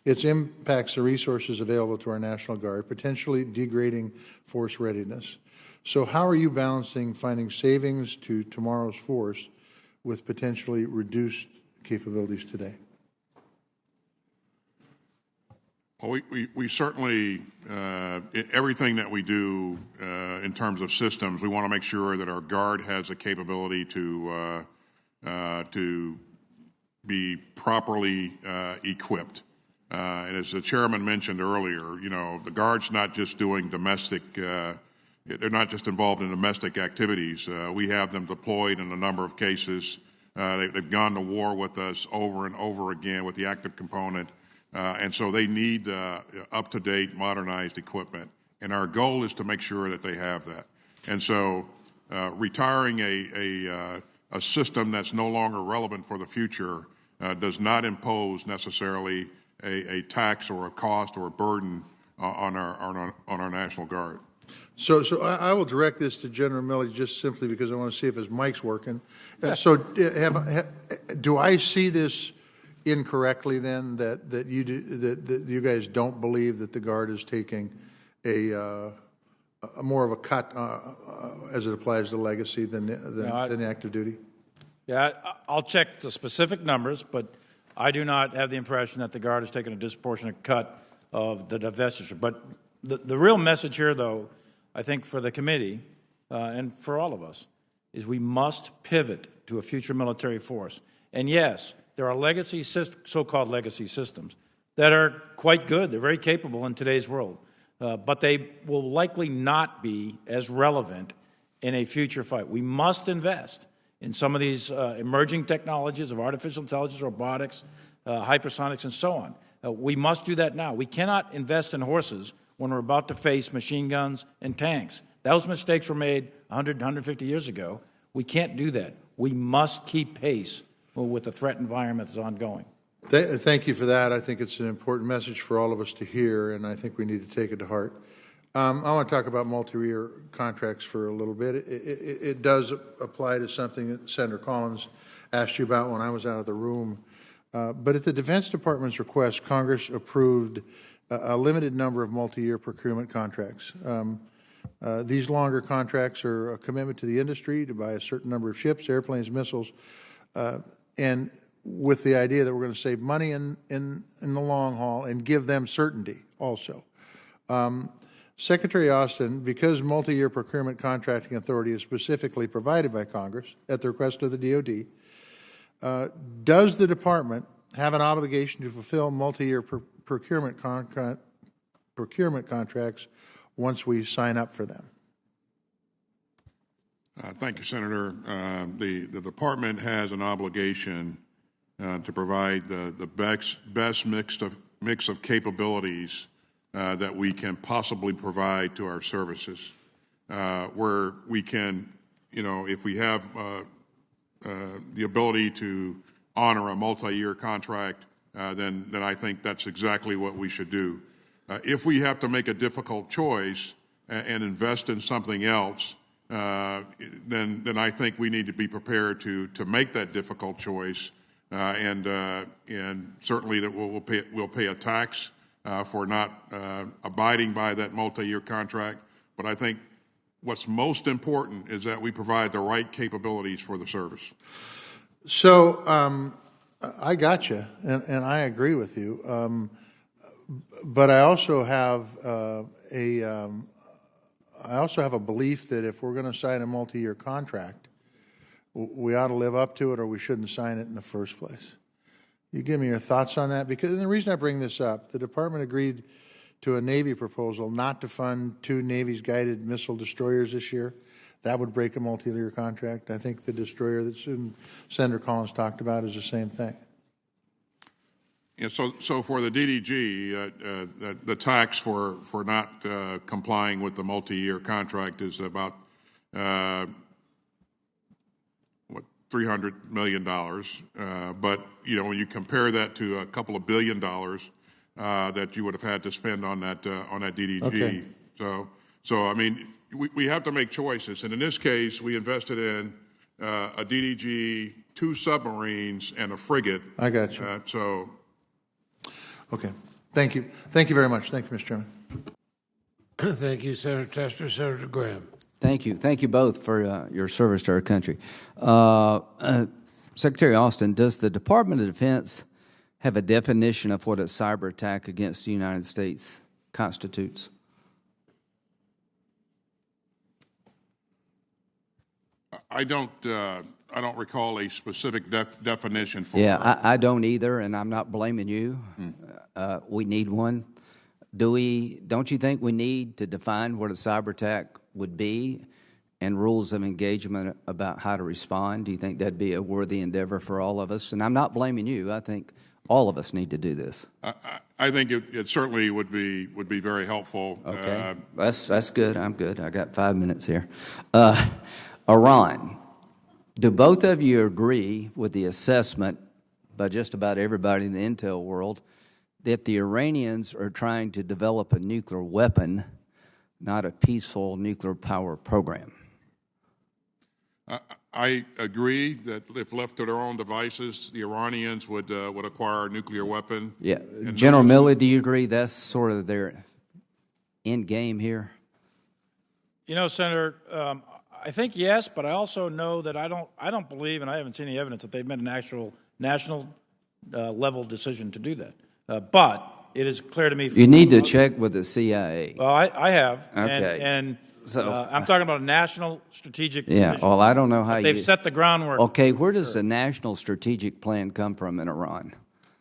it impacts the resources available to our National Guard, potentially degrading force readiness. So how are you balancing finding savings to tomorrow's force with potentially reduced capabilities today? Well, we certainly, everything that we do in terms of systems, we want to make sure that our Guard has the capability to be properly equipped. And as the chairman mentioned earlier, you know, the Guard's not just doing domestic, they're not just involved in domestic activities. We have them deployed in a number of cases. They've gone to war with us over and over again with the active component. And so they need up-to-date, modernized equipment. And our goal is to make sure that they have that. And so retiring a system that's no longer relevant for the future does not impose necessarily a tax or a cost or a burden on our National Guard. So I will direct this to General Milley just simply because I want to see if his mic's working. Do I see this incorrectly then that you guys don't believe that the Guard is taking a more of a cut as it applies to legacy than active duty? Yeah, I'll check the specific numbers, but I do not have the impression that the Guard has taken a disproportionate cut of the divestiture. But the real message here, though, I think for the committee and for all of us, is we must pivot to a future military force. And yes, there are legacy, so-called legacy systems that are quite good. They're very capable in today's world. But they will likely not be as relevant in a future fight. We must invest in some of these emerging technologies of artificial intelligence, robotics, hypersonics, and so on. We must do that now. We cannot invest in horses when we're about to face machine guns and tanks. Those mistakes were made 100, 150 years ago. We can't do that. We must keep pace with the threat environment that's ongoing. Thank you for that. I think it's an important message for all of us to hear, and I think we need to take it to heart. I want to talk about multi-year contracts for a little bit. It does apply to something that Senator Collins asked you about when I was out of the room. But at the Defense Department's request, Congress approved a limited number of multi-year procurement contracts. These longer contracts are a commitment to the industry to buy a certain number of ships, airplanes, missiles, and with the idea that we're going to save money in the long haul and give them certainty also. Secretary Austin, because multi-year procurement contracting authority is specifically provided by Congress at the request of the DoD, does the Department have an obligation to fulfill multi-year procurement contracts once we sign up for them? Thank you, Senator. The Department has an obligation to provide the best mix of capabilities that we can possibly provide to our services, where we can, you know, if we have the ability to honor a multi-year contract, then I think that's exactly what we should do. If we have to make a difficult choice and invest in something else, then I think we need to be prepared to make that difficult choice, and certainly that we'll pay a tax for not abiding by that multi-year contract. But I think what's most important is that we provide the right capabilities for the service. So I got you, and I agree with you. But I also have a belief that if we're going to sign a multi-year contract, we ought to live up to it, or we shouldn't sign it in the first place. You give me your thoughts on that, because and the reason I bring this up, the Department agreed to a Navy proposal not to fund 2 Navy's guided missile destroyers this year. That would break a multi-year contract. I think the destroyer that Senator Collins talked about is the same thing. Yeah, so for the DDG, the tax for not complying with the multi-year contract is about $300 million. But when you compare that to a couple of $1 billion that you would have had to spend on that DDG, Okay. So I mean, we have to make choices, and in this case, we invested in a DDG, 2 submarines, and a frigate. I got you. Okay. Thank you. Thank you very much. Thank you, Mr. Chairman. Thank you, Senator Tester. Senator Graham. Thank you. Thank you both for your service to our country. Secretary Austin, does the Department of Defense have a definition of what a cyber attack against the United States constitutes? I don't recall a specific definition for. Yeah, I don't either, and I'm not blaming you. We need one. Don't you think we need to define what a cyber attack would be and rules of engagement about how to respond? Do you think that'd be a worthy endeavor for all of us? And I'm not blaming you. I think all of us need to do this. I think it certainly would be very helpful. Okay, that's good. I'm good. I got 5 minutes here. Iran. Do both of you agree with the assessment by just about everybody in the intel world that the Iranians are trying to develop a nuclear weapon, not a peaceful nuclear power program? I agree that if left to their own devices, the Iranians would acquire a nuclear weapon. Yeah. General Milley, do you agree that's sort of their end game here? Senator, I think yes, but I also know that I don't believe, and I haven't seen any evidence that they've made an actual national level decision to do that. But it is clear to me. You need to check with the CIA. Well, I have. Okay. So I'm talking about a national strategic. Yeah. Vision. Well, I don't know how they've set the groundwork. Okay. Where does the national strategic plan come from in Iran?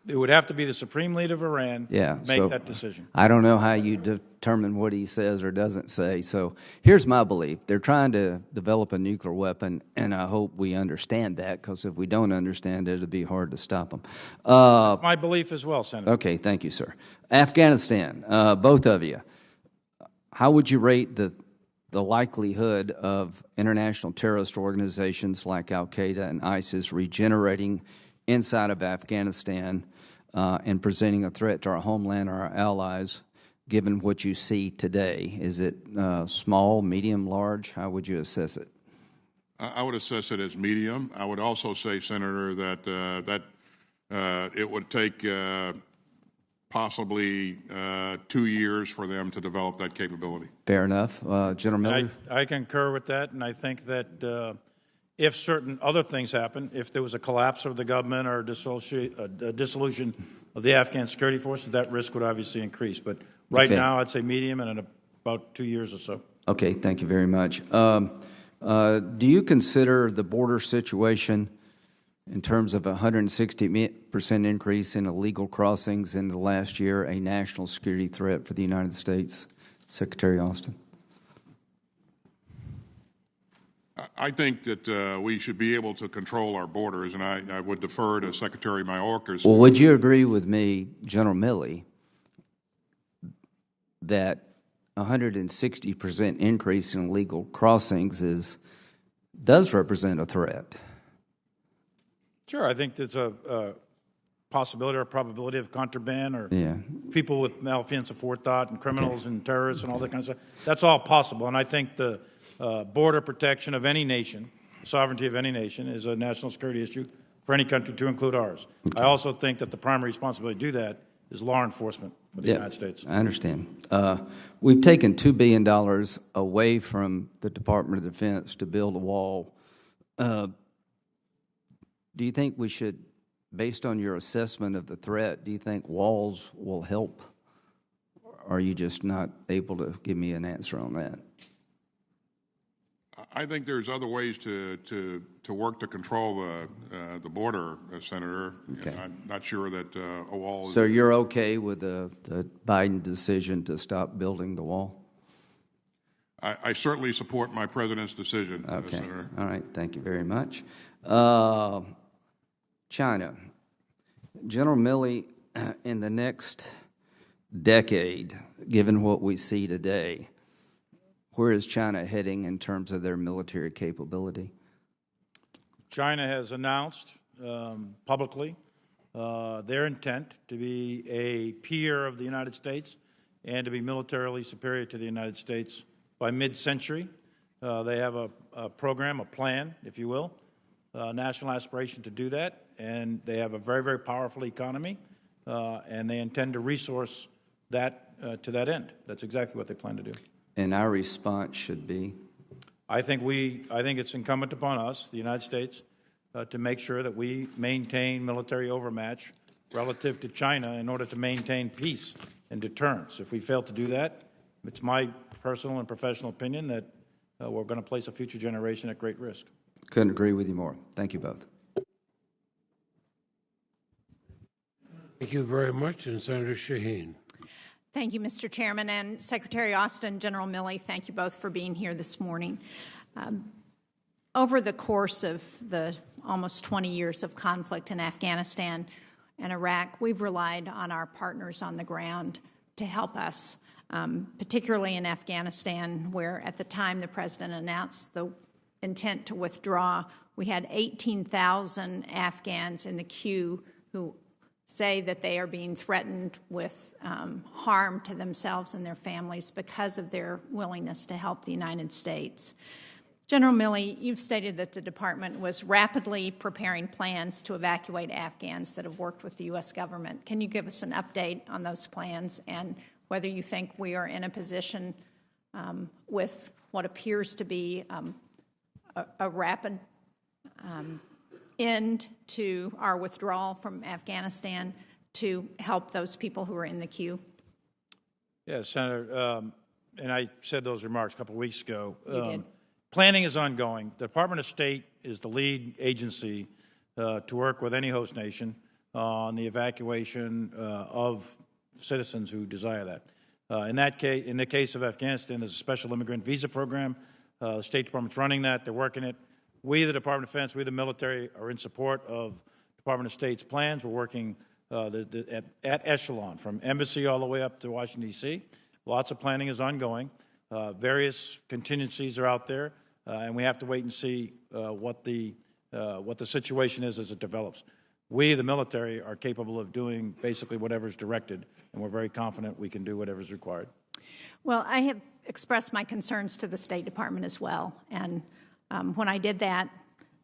It would have to be the supreme leader of Iran to make that decision. I don't know how you determine what he says or doesn't say. So here's my belief. They're trying to develop a nuclear weapon, and I hope we understand that, because if we don't understand it, it'll be hard to stop them. That's my belief as well, Senator. Okay, thank you, sir. Afghanistan, both of you, how would you rate the likelihood of international terrorist organizations like Al-Qaeda and ISIS regenerating inside of Afghanistan and presenting a threat to our homeland or our allies, given what you see today? Is it small, medium, large? How would you assess it? I would assess it as medium. I would also say, Senator, that it would take possibly 2 years for them to develop that capability. Fair enough. General Milley? I concur with that, and I think that if certain other things happen, if there was a collapse of the government or a dissolution of the Afghan security forces, that risk would obviously increase. But right now, I'd say medium and in about 2 years or so. Okay, thank you very much. Do you consider the border situation in terms of a 160% increase in illegal crossings in the last year a national security threat for the United States? Secretary Austin? I think that we should be able to control our borders, and I would defer to Secretary Mayorkas. Well, would you agree with me, General Milley, that 160% increase in illegal crossings does represent a threat? Sure, I think there's a possibility or a probability of contraband or people with malfeasance of forethought and criminals and terrorists and all that kind of stuff. That's all possible, and I think the border protection of any nation, sovereignty of any nation, is a national security issue for any country, to include ours. I also think that the primary responsibility to do that is law enforcement for the United States. I understand. We've taken $2 billion away from the Department of Defense to build a wall. Do you think we should based on your assessment of the threat, do you think walls will help? Or are you just not able to give me an answer on that? I think there's other ways to work to control the border, Senator. Okay. I'm not sure that a wall is... So you're okay with the Biden decision to stop building the wall? I certainly support my president's decision, Okay. Senator. All right. Thank you very much. China. General Milley, in the next decade, given what we see today, where is China heading in terms of their military capability? China has announced publicly their intent to be a peer of the United States and to be militarily superior to the United States by mid-century. They have a program, a plan, if you will, national aspiration to do that, and they have a very, very powerful economy, and they intend to resource that to that end. That's exactly what they plan to do. And our response should be? I think it's incumbent upon us, the United States, to make sure that we maintain military overmatch relative to China in order to maintain peace and deterrence. If we fail to do that, it's my personal and professional opinion that we're going to place a future generation at great risk. Couldn't agree with you more. Thank you both. Thank you very much, and Senator Shaheen. Thank you, Mr. Chairman, and Secretary Austin, General Milley, thank you both for being here this morning. Over the course of the almost 20 years of conflict in Afghanistan and Iraq, we've relied on our partners on the ground to help us, particularly in Afghanistan, where at the time the President announced the intent to withdraw, we had 18,000 Afghans in the queue who say that they are being threatened with harm to themselves and their families because of their willingness to help the United States. General Milley, you've stated that the Department was rapidly preparing plans to evacuate Afghans that have worked with the U.S. government. Can you give us an update on those plans and whether you think we are in a position with what appears to be a rapid end to our withdrawal from Afghanistan to help those people who are in the queue? Yes, Senator, and I said those remarks a couple of weeks ago. You did. Planning is ongoing. The Department of State is the lead agency to work with any host nation on the evacuation of citizens who desire that. In the case of Afghanistan, there's a special immigrant visa program. The State Department's running that. They're working it. We, the Department of Defense, we, the military, are in support of Department of State's plans. We're working at echelon, from embassy all the way up to Washington, D.C. Lots of planning is ongoing. Various contingencies are out there, and we have to wait and see what the situation is as it develops. We, the military, are capable of doing basically whatever is directed, and we're very confident we can do whatever is required. Well, I have expressed my concerns to the State Department as well, and when I did that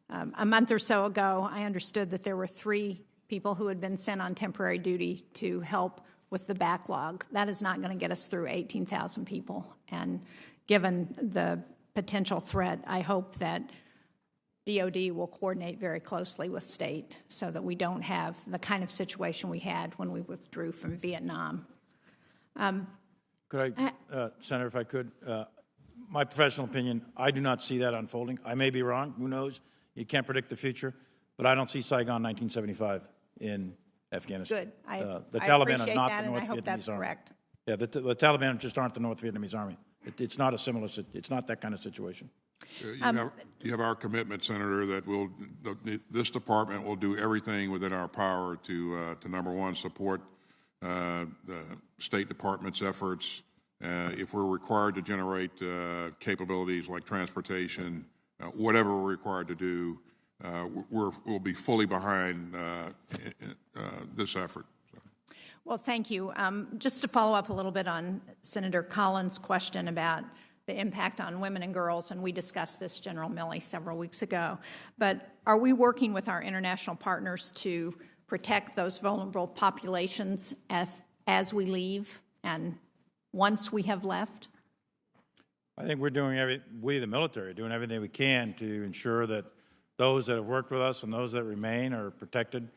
a month or so ago, I understood that there were 3 people who had been sent on temporary duty to help with the backlog. That is not going to get us through 18,000 people. And given the potential threat, I hope that DOD will coordinate very closely with state so that we don't have the kind of situation we had when we withdrew from Vietnam. Could I, Senator, if I could, my professional opinion, I do not see that unfolding. I may be wrong. Who knows? You can't predict the future. But I don't see Saigon 1975 in Afghanistan. Good. The I Taliban appreciate are not that, the and North I hope Vietnamese that's army. correct. Yeah, the Taliban just aren't the North Vietnamese army. It's not a similar. It's not that kind of situation. You have our commitment, Senator, that this department will do everything within our power to number one, support the State Department's efforts. If we're required to generate capabilities like transportation, whatever we're required to do, we'll be fully behind this effort. So. Well, thank you. Just to follow up a little bit on Senator Collins' question about the impact on women and girls, and we discussed this, General Milley, several weeks ago, but are we working with our international partners to protect those vulnerable populations as we leave and once we have left? I think we, the military, are doing everything we can to ensure that those that have worked with us and those that remain are protected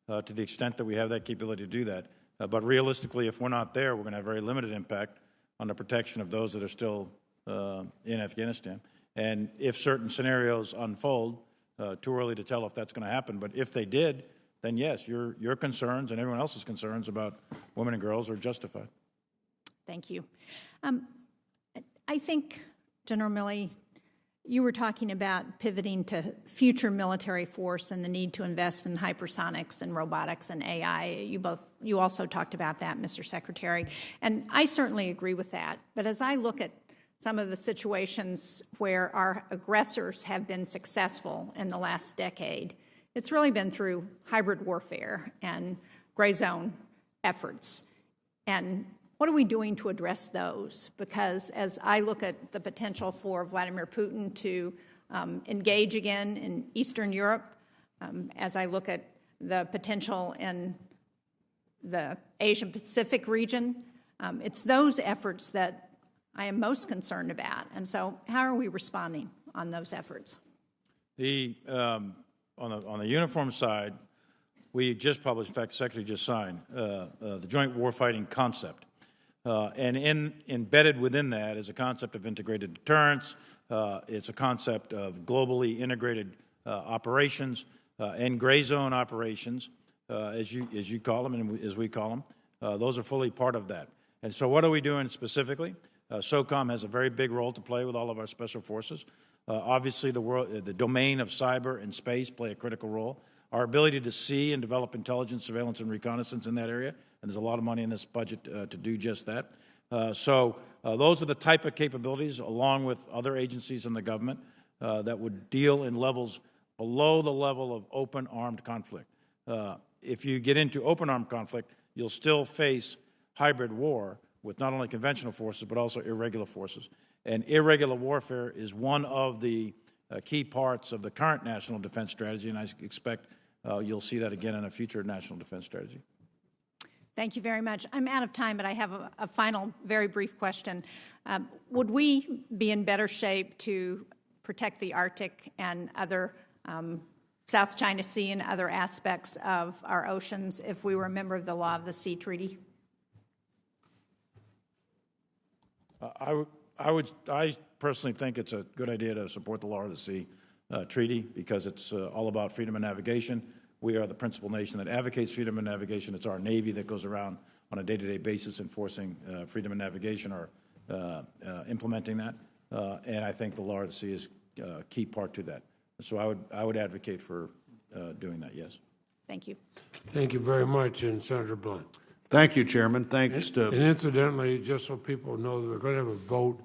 to the extent that we have that capability to do that. But realistically, if we're not there, we're going to have very limited impact on the protection of those that are still in Afghanistan. And if certain scenarios unfold, too early to tell if that's going to happen, but if they did, then yes, your concerns and everyone else's concerns about women and girls are justified. Thank you. I think, General Milley, you were talking about pivoting to future military force and the need to invest in hypersonics and robotics and AI. You also talked about that, Mr. Secretary, and I certainly agree with that. But as I look at some of the situations where our aggressors have been successful in the last decade, it's really been through hybrid warfare and gray zone efforts. And what are we doing to address those? Because as I look at the potential for Vladimir Putin to engage again in Eastern Europe, as I look at the potential in the Asia-Pacific region, it's those efforts that I am most concerned about. And so how are we responding on those efforts? On the uniform side, we just published, in fact, the Secretary just signed, the Joint Warfighting Concept. And embedded within that is a concept of integrated deterrence. It's a concept of globally integrated operations and gray zone operations, as you call them and as we call them. Those are fully part of that. And so what are we doing specifically? SOCOM has a very big role to play with all of our special forces. Obviously, the domain of cyber and space play a critical role. Our ability to see and develop intelligence, surveillance, and reconnaissance in that area, and there's a lot of money in this budget to do just that. So those are the type of capabilities, along with other agencies in the government, that would deal in levels below the level of open armed conflict. If you get into open armed conflict, you'll still face hybrid war with not only conventional forces, but also irregular forces. And irregular warfare is one of the key parts of the current national defense strategy, and I expect you'll see that again in a future national defense strategy. Thank you very much. I'm out of time, but I have a final, very brief question. Would we be in better shape to protect the Arctic and other South China Sea and other aspects of our oceans if we were a member of the Law of the Sea Treaty? I personally think it's a good idea to support the Law of the Sea Treaty because it's all about freedom of navigation. We are the principal nation that advocates freedom of navigation. It's our Navy that goes around on a day-to-day basis enforcing freedom of navigation or implementing that. And I think the Law of the Sea is a key part to that. So I would advocate for doing that, yes. Thank you. Thank you very much, and Senator Blunt. Thank you, Chairman. Thanks to... And incidentally, just so people know, that we're going to have a vote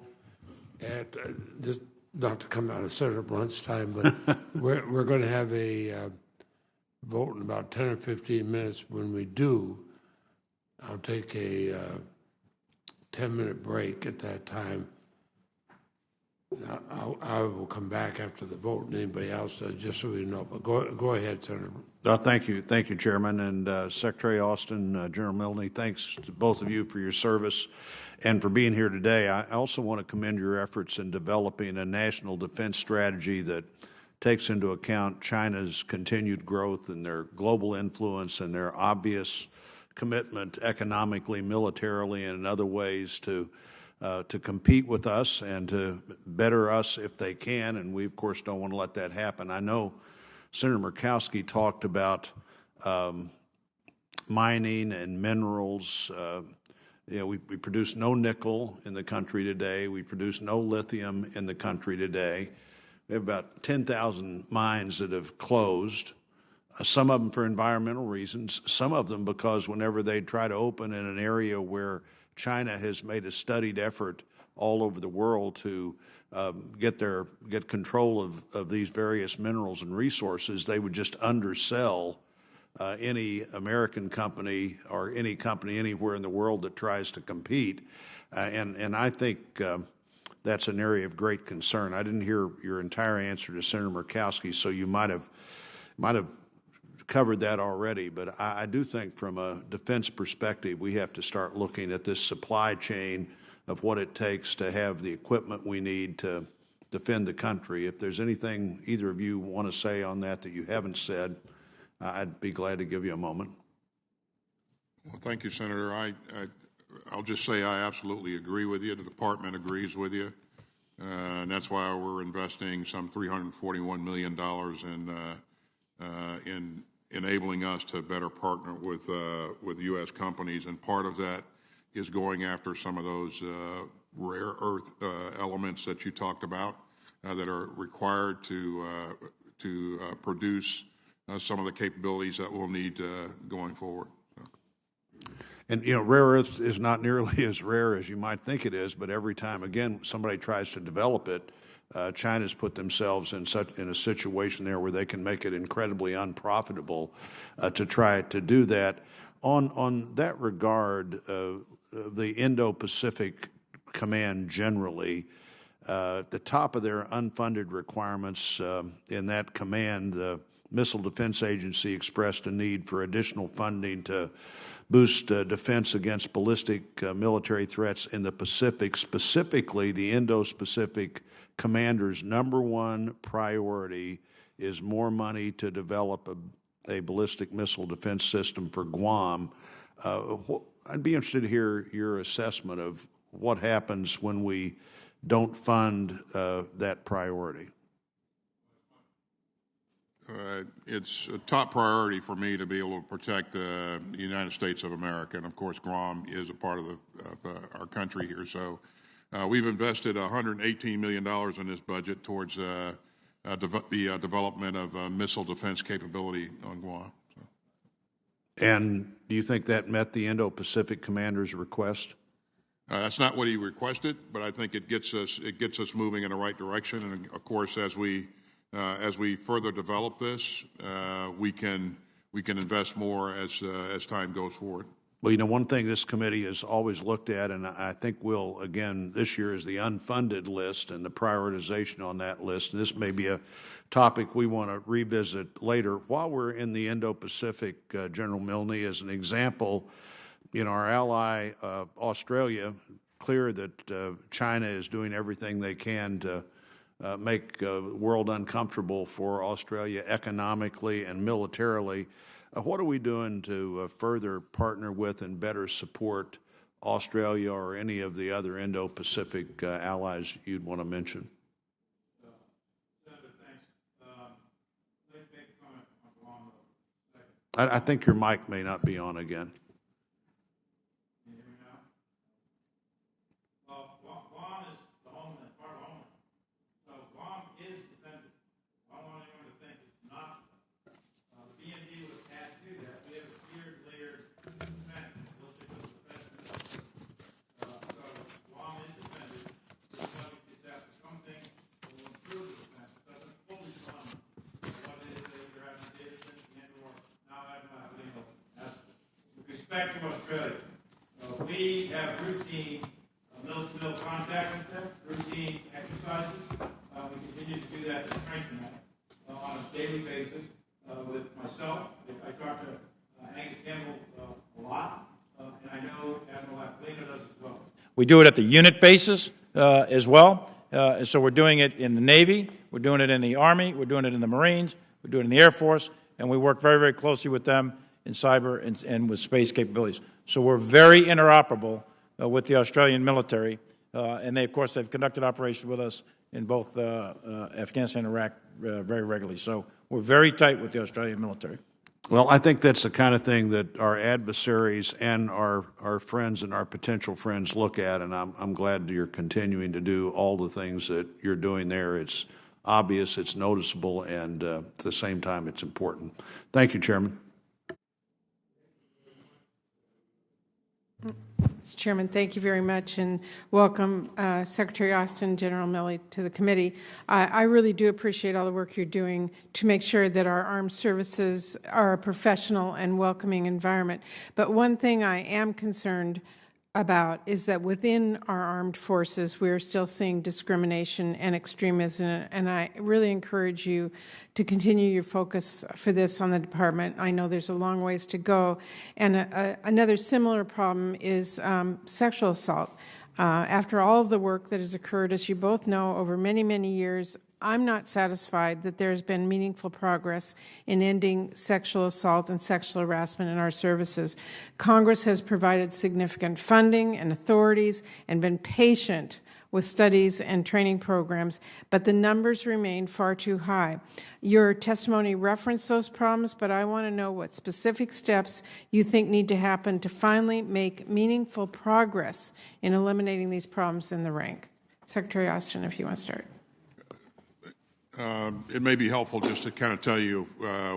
at this, not to come out of Senator Blunt's time, but we're going to have a vote in about 10 or 15 minutes. When we do, I'll take a 10-minute break at that time. I will come back after the vote, and anybody else does, just so we know. But go ahead, Senator. Thank you, Chairman, and Secretary Austin, General Milley. Thanks to both of you for your service and for being here today. I also want to commend your efforts in developing a national defense strategy that takes into account China's continued growth and their global influence and their obvious commitment economically, militarily, and in other ways to compete with us and to better us if they can, and we, of course, don't want to let that happen. I know Senator Murkowski talked about mining and minerals. We produce no nickel in the country today. We produce no lithium in the country today. We have about 10,000 mines that have closed, some of them for environmental reasons, some of them because whenever they try to open in an area where China has made a studied effort all over the world to get control of these various minerals and resources, they would just undersell any American company or any company anywhere in the world that tries to compete. And I think that's an area of great concern. I didn't hear your entire answer to Senator Murkowski, so you might have covered that already, but I do think from a defense perspective, we have to start looking at this supply chain of what it takes to have the equipment we need to defend the country. If there's anything either of you want to say on that you haven't said, I'd be glad to give you a moment. Well, thank you, Senator. I'll just say I absolutely agree with you. The department agrees with you. And that's why we're investing some $341 million in enabling us to better partner with U.S. companies. And part of that is going after some of those rare earth elements that you talked about that are required to produce some of the capabilities that we'll need going forward. And, you know, rare earth is not nearly as rare as you might think it is, but every time, again, somebody tries to develop it, China's put themselves in a situation there where they can make it incredibly unprofitable to try to do that. On that regard, the Indo-Pacific Command generally, at the top of their unfunded requirements in that command, the Missile Defense Agency expressed a need for additional funding to boost defense against ballistic military threats in the Pacific. Specifically, the Indo-Pacific Commander's #1 priority is more money to develop a ballistic missile defense system for Guam. I'd be interested to hear your assessment of what happens when we don't fund that priority. It's a top priority for me to be able to protect the United States of America, and of course Guam is a part of our country here. So we've invested $118 million in this budget towards the development of missile defense capability on Guam. So. And do you think that met the Indo-Pacific Commander's request? That's not what he requested, but I think it gets us moving in the right direction. And of course, as we further develop this, we can invest more as time goes forward. Well, you know, one thing this committee has always looked at, and I think will again this year, is the unfunded list and the prioritization on that list. This may be a topic we want to revisit later. While we're in the Indo-Pacific, General Milley, as an example, you know, our ally Australia, clear that China is doing everything they can to make the world uncomfortable for Australia economically and militarily. What are we doing to further partner with and better support Australia or any of the other Indo-Pacific allies you'd want to mention? Senator, thanks. Let me make a comment on Guam. I think your mic may not be on again. Can you hear me now? Well, Guam is the homeland, part of the homeland. So Guam is defended. I don't want anyone to think it's not. The BND would add to that. We have a tiered, layered defense. So Guam is defended. It's after something that will improve the defense. It doesn't fully fund what it is that you're having data centers and or now having with respect to Australia, we have routine mill-to-mill contact with them, routine exercises. We continue to do that to strengthen that on a daily basis with myself. I talk to Angus Campbell a lot, and I know Admiral Aquilino does as well. We do it at the unit basis as well. So we're doing it in the Navy, we're doing it in the Army, we're doing it in the Marines, we're doing it in the Air Force, and we work very, very closely with them in cyber and with space capabilities. So we're very interoperable with the Australian military, and they, of course, they've conducted operations with us in both Afghanistan and Iraq very regularly. So we're very tight with the Australian military. Well, I think that's the kind of thing that our adversaries and our friends and our potential friends look at, and I'm glad you're continuing to do all the things that you're doing there. It's obvious, it's noticeable, and at the same time, it's important. Thank you, Chairman. Mr. Chairman, thank you very much, and welcome Secretary Austin, General Milley, to the committee. I really do appreciate all the work you're doing to make sure that our armed services are a professional and welcoming environment. But one thing I am concerned about is that within our armed forces, we are still seeing discrimination and extremism, and I really encourage you to continue your focus for this on the department. I know there's a long ways to go. And another similar problem is sexual assault. After all of the work that has occurred, as you both know, over many, many years, I'm not satisfied that there's been meaningful progress in ending sexual assault and sexual harassment in our services. Congress has provided significant funding and authorities and been patient with studies and training programs, but the numbers remain far too high. Your testimony referenced those problems, but I want to know what specific steps you think need to happen to finally make meaningful progress in eliminating these problems in the rank. Secretary Austin, if you want to start. It may be helpful just to kind of tell you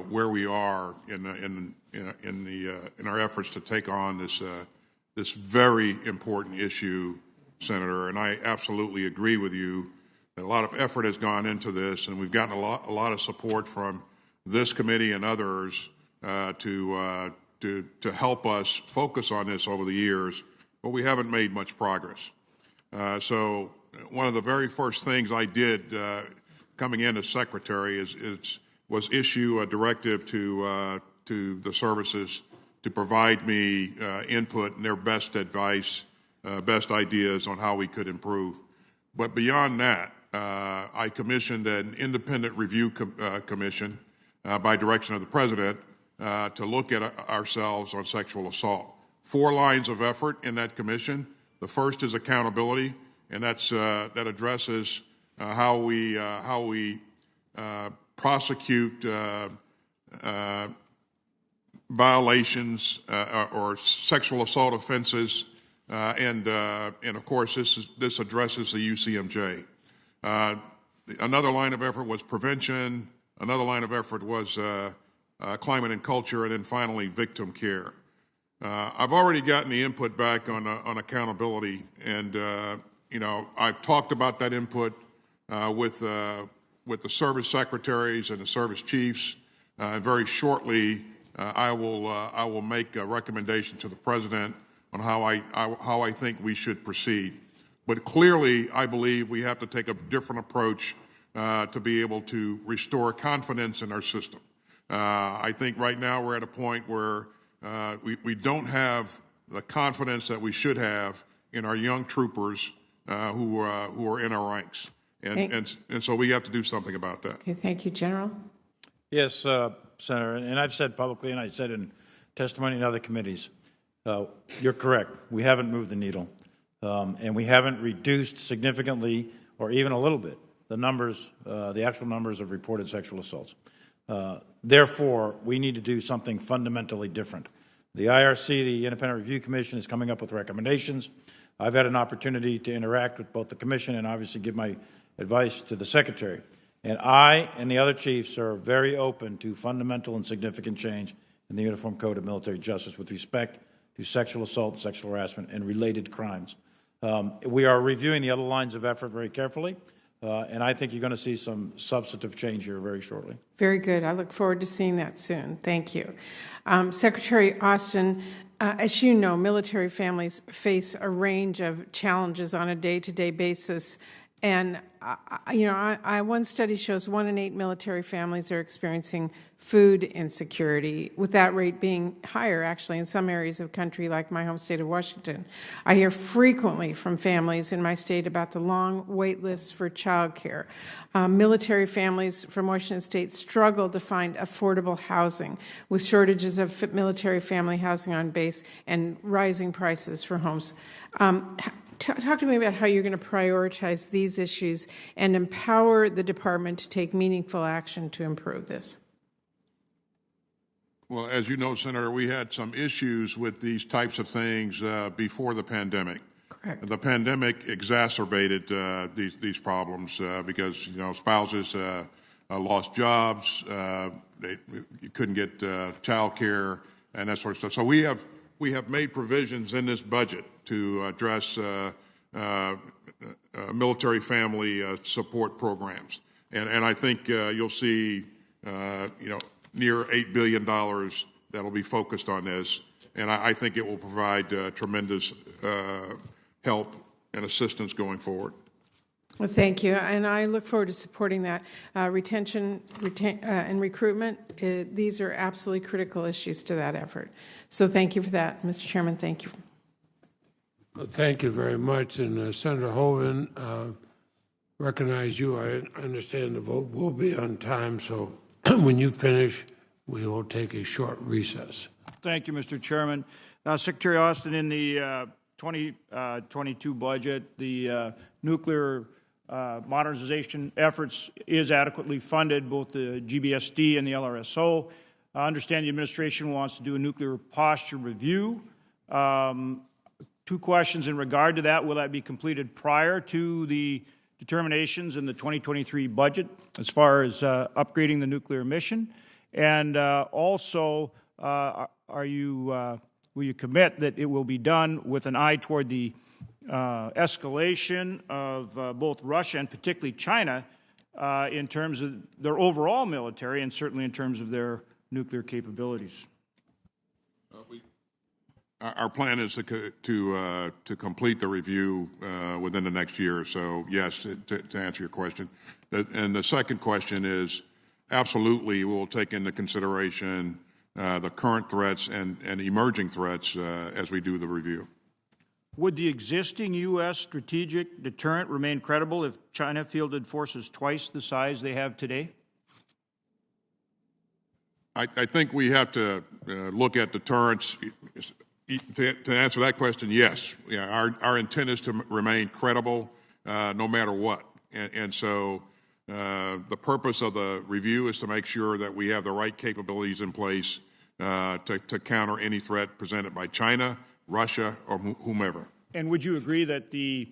where we are in our efforts to take on this very important issue, Senator. And I absolutely agree with you that a lot of effort has gone into this, and we've gotten a lot of support from this committee and others to help us focus on this over the years. But we haven't made much progress. So one of the very first things I did coming in as secretary was issue a directive to the services to provide me input and their best advice, best ideas on how we could improve. But beyond that, I commissioned an independent review commission by direction of the President to look at ourselves on sexual assault. 4 lines of effort in that commission. The first is accountability, and that addresses how we prosecute violations or sexual assault offenses, and of course this addresses the UCMJ. Another line of effort was prevention. Another line of effort was climate and culture, and then finally victim care. I've already gotten the input back on accountability, and I've talked about that input with the service secretaries and the service chiefs. Very shortly, I will make a recommendation to the President on how I think we should proceed. But clearly, I believe we have to take a different approach to be able to restore confidence in our system. I think right now we're at a point where we don't have the confidence that we should have in our young troopers who are in our ranks. And so we have to do something about that. Okay, thank you, General. Yes, Senator, and I've said publicly, and I said in testimony in other committees, you're correct. We haven't moved the needle, and we haven't reduced significantly or even a little bit the numbers, the actual numbers of reported sexual assaults. Therefore, we need to do something fundamentally different. The IRC, the Independent Review Commission, is coming up with recommendations. I've had an opportunity to interact with both the Commission and obviously give my advice to the Secretary. And I and the other chiefs are very open to fundamental and significant change in the Uniform Code of Military Justice with respect to sexual assault, sexual harassment, and related crimes. We are reviewing the other lines of effort very carefully, and I think you're going to see some substantive change here very shortly. Very good. I look forward to seeing that soon. Thank you. Secretary Austin, as you know, military families face a range of challenges on a day-to-day basis. And, one study shows 1 in 8 military families are experiencing food insecurity, with that rate being higher, actually, in some areas of the country, like my home state of Washington. I hear frequently from families in my state about the long wait lists for child care. Military families from Washington state struggle to find affordable housing, with shortages of military family housing on base and rising prices for homes. Talk to me about how you're going to prioritize these issues and empower the department to take meaningful action to improve this. Well, as you know, Senator, we had some issues with these types of things before the pandemic. Correct. The pandemic exacerbated these problems because spouses lost jobs, you couldn't get child care and that sort of stuff. So we have made provisions in this budget to address military family support programs, and I think you'll see near $8 billion that'll be focused on this, and I think it will provide tremendous help and assistance going forward. Well, thank you, and I look forward to supporting that. Retention and recruitment, these are absolutely critical issues to that effort. So thank you for that, Mr. Chairman. Thank you. Thank you very much. And Senator Hoeven, recognize you. I understand the vote will be on time, so when you finish, we will take a short recess. Thank you, Mr. Chairman. Secretary Austin, in the 2022 budget, the nuclear modernization efforts is adequately funded, both the GBSD and the LRSO. I understand the administration wants to do a nuclear posture review. Two questions in regard to that. Will that be completed prior to the determinations in the 2023 budget as far as upgrading the nuclear mission? And also, will you commit that it will be done with an eye toward the escalation of both Russia and particularly China in terms of their overall military and certainly in terms of their nuclear capabilities? Our plan is to complete the review within the next year or so, yes, to answer your question. And the second question is, absolutely, we'll take into consideration the current threats and emerging threats as we do the review. Would the existing U.S. strategic deterrent remain credible if China fielded forces twice the size they have today? I think we have to look at deterrence. To answer that question, yes. Yeah, our intent is to remain credible no matter what. And so the purpose of the review is to make sure that we have the right capabilities in place to counter any threat presented by China, Russia, or whomever. And would you agree that the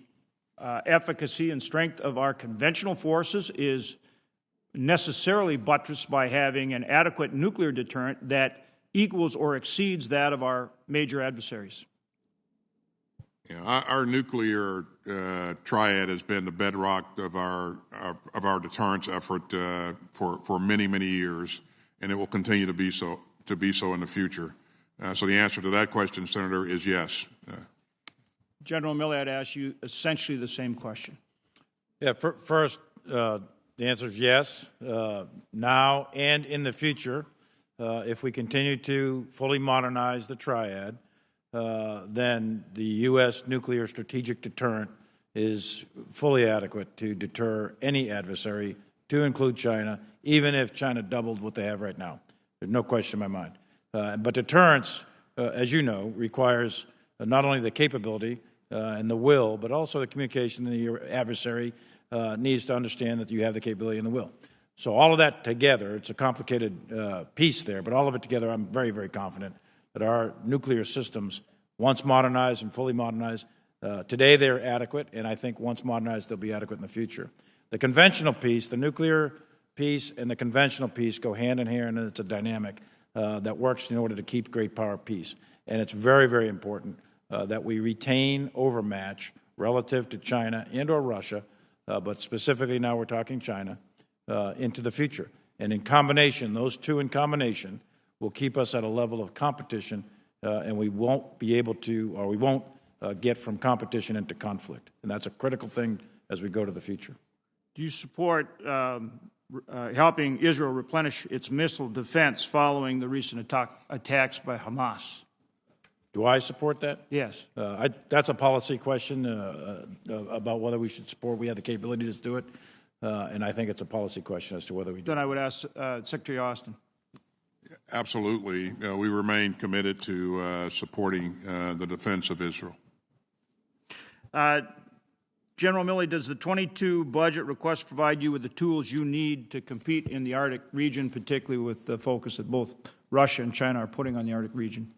efficacy and strength of our conventional forces is necessarily buttressed by having an adequate nuclear deterrent that equals or exceeds that of our major adversaries? Yeah, our nuclear triad has been the bedrock of our deterrence effort for many, many years, and it will continue to be so in the future. So the answer to that question, Senator, is yes. General Milley, I'd ask you essentially the same question. Yeah, first, the answer is yes. Now and in the future, if we continue to fully modernize the triad, then the U.S. nuclear strategic deterrent is fully adequate to deter any adversary, to include China, even if China doubled what they have right now. There's no question in my mind. But deterrence, as you know, requires not only the capability and the will, but also the communication that your adversary needs to understand that you have the capability and the will. So all of that together, it's a complicated piece there, but all of it together, I'm very, very confident that our nuclear systems, once modernized and fully modernized, today they're adequate, and I think once modernized, they'll be adequate in the future. The conventional piece, the nuclear piece and the conventional piece go hand in hand, and it's a dynamic that works in order to keep great power peace. And it's very, very important that we retain overmatch relative to China and or Russia, but specifically now we're talking China, into the future. And in combination, those two in combination will keep us at a level of competition, and we won't be able to, or we won't get from competition into conflict. And that's a critical thing as we go to the future. Do you support helping Israel replenish its missile defense following the recent attacks by Hamas? Do I support that? Yes. That's a policy question about whether we should support. We have the capability to do it, and I think it's a policy question as to whether we do. Then I would ask Secretary Austin. Absolutely. We remain committed to supporting the defense of Israel. General Milley, does the 22 budget request provide you with the tools you need to compete in the Arctic region, particularly with the focus that both Russia and China are putting on the Arctic region?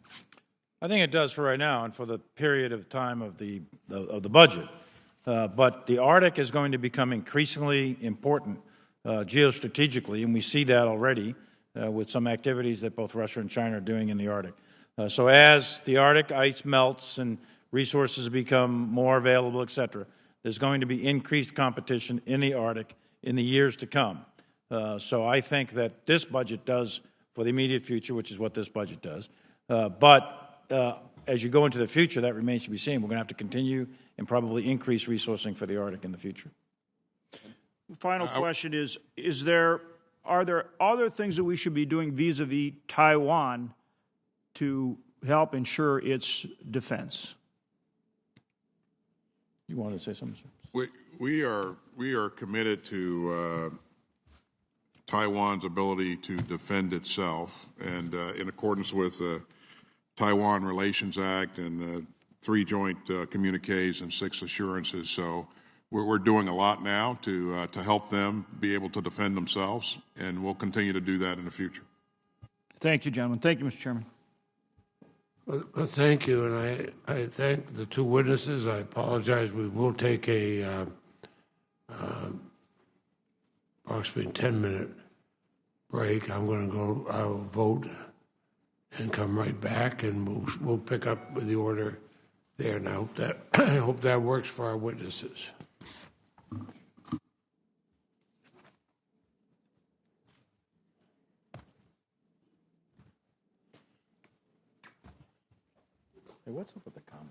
I think it does for right now and for the period of time of the budget. But the Arctic is going to become increasingly important geostrategically, and we see that already with some activities that both Russia and China are doing in the Arctic. So as the Arctic ice melts and resources become more available, et cetera, there's going to be increased competition in the Arctic in the years to come. So I think that this budget does for the immediate future, which is what this budget does. But as you go into the future, that remains to be seen. We're going to have to continue and probably increase resourcing for the Arctic in the future. The final question is are there other things that we should be doing vis-a-vis Taiwan to help ensure its defense? You wanted to say something, sir? We are committed to Taiwan's ability to defend itself, and in accordance with the Taiwan Relations Act and 3 joint communiques and 6 assurances. So we're doing a lot now to help them be able to defend themselves, and we'll continue to do that in the future. Thank you, gentlemen. Thank you, Mr. Chairman. Well, thank you, and I thank the 2 witnesses. I apologize. We will take a approximately 10-minute break. I will vote and come right back, and we'll pick up with the order there. And I hope that works for our witnesses. Hey, what's up with the comment?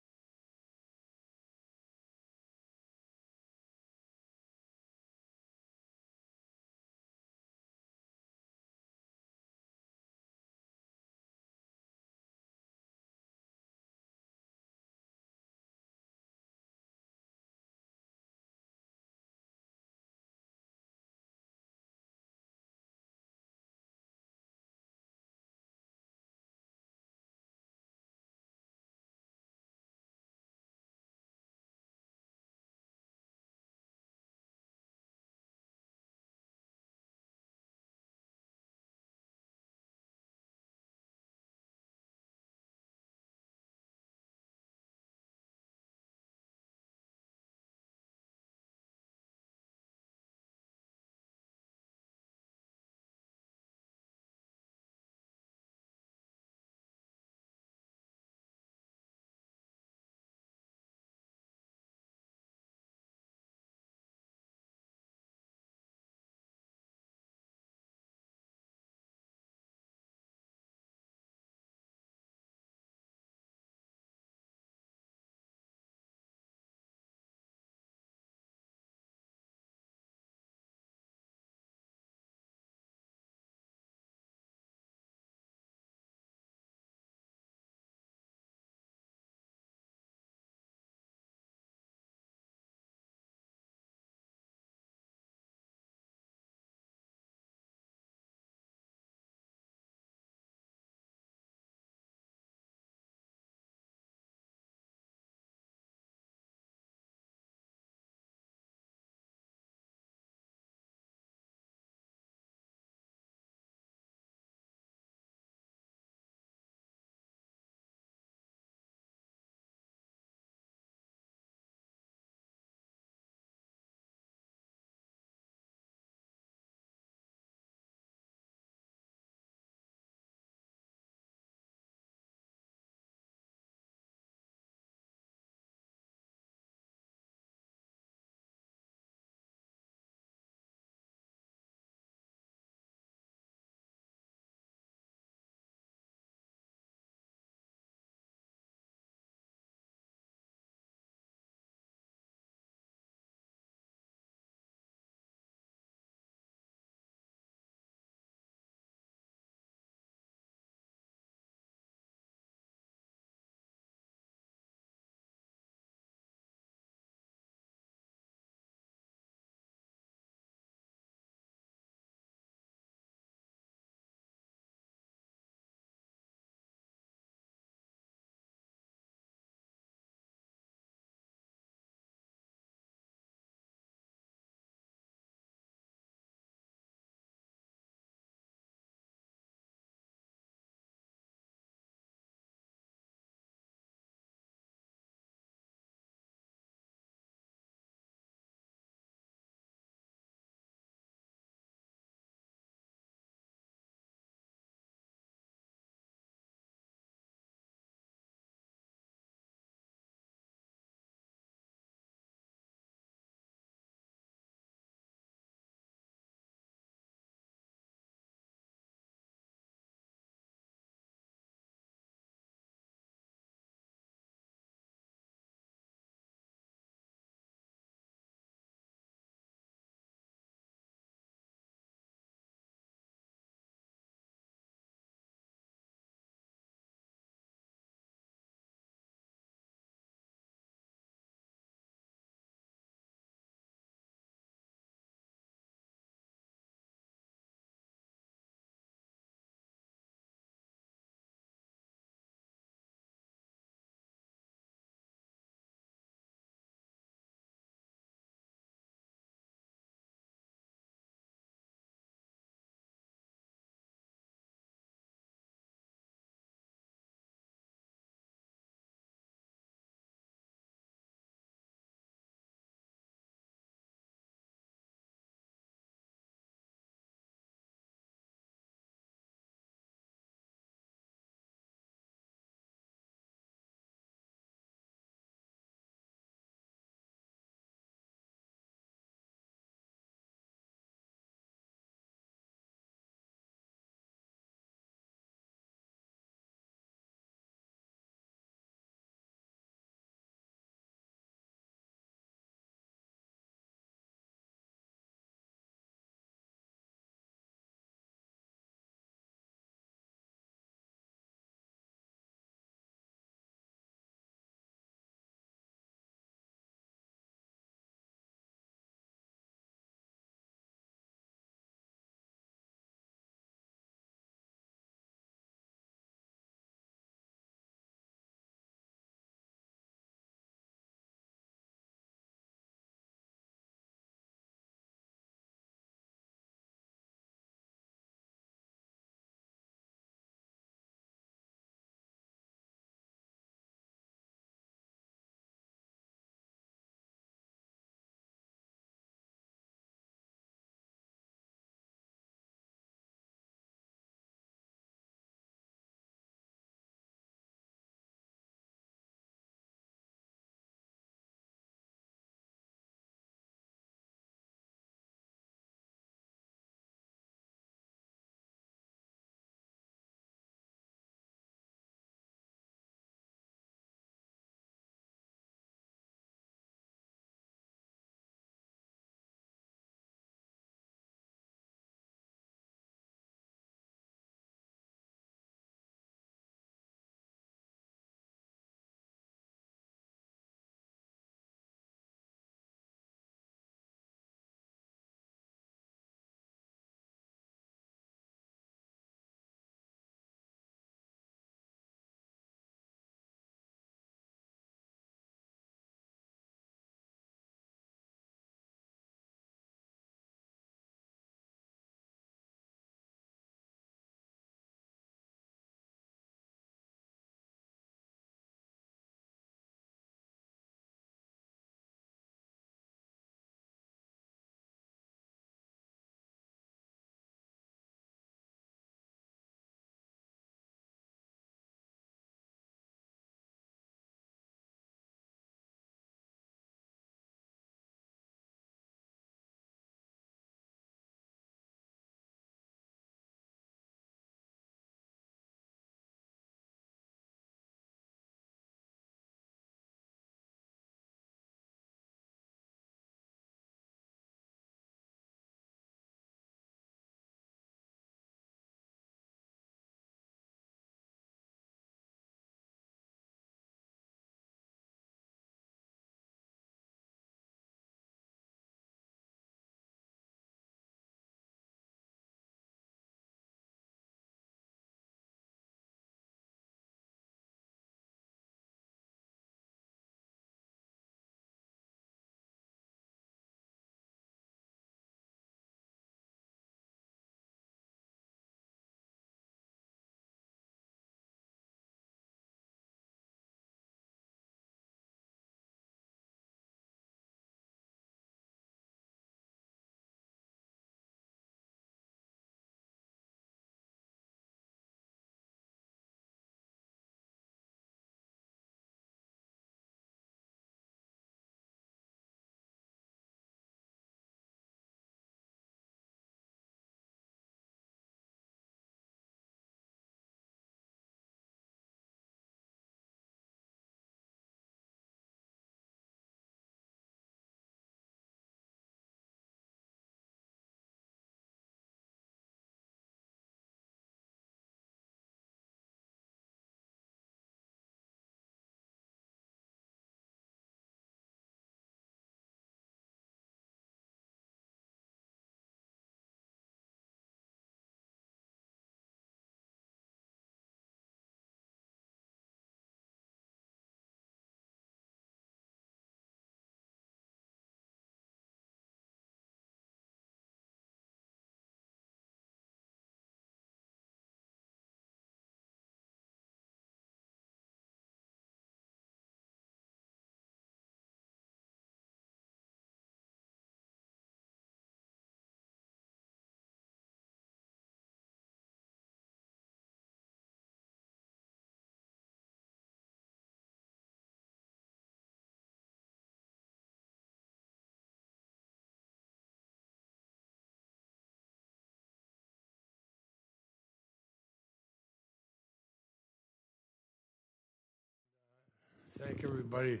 thank everybody.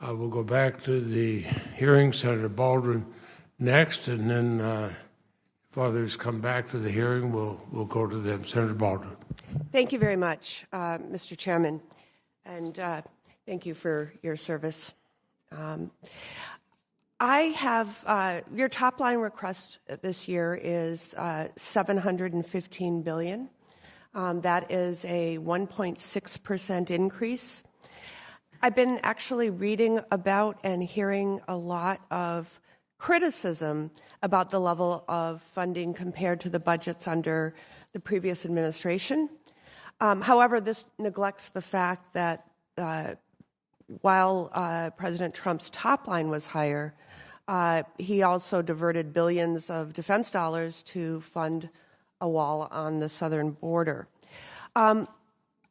We'll go back to the hearing. Senator Baldwin next, and then if others come back to the hearing, we'll go to them. Senator Baldwin. Thank you very much, Mr. Chairman, and thank you for your service. I have your top line request this year is $715 billion. That is a 1.6% increase. I've been actually reading about and hearing a lot of criticism about the level of funding compared to the budgets under the previous administration. However, this neglects the fact that while President Trump's top line was higher, he also diverted billions of defense dollars to fund a wall on the southern border.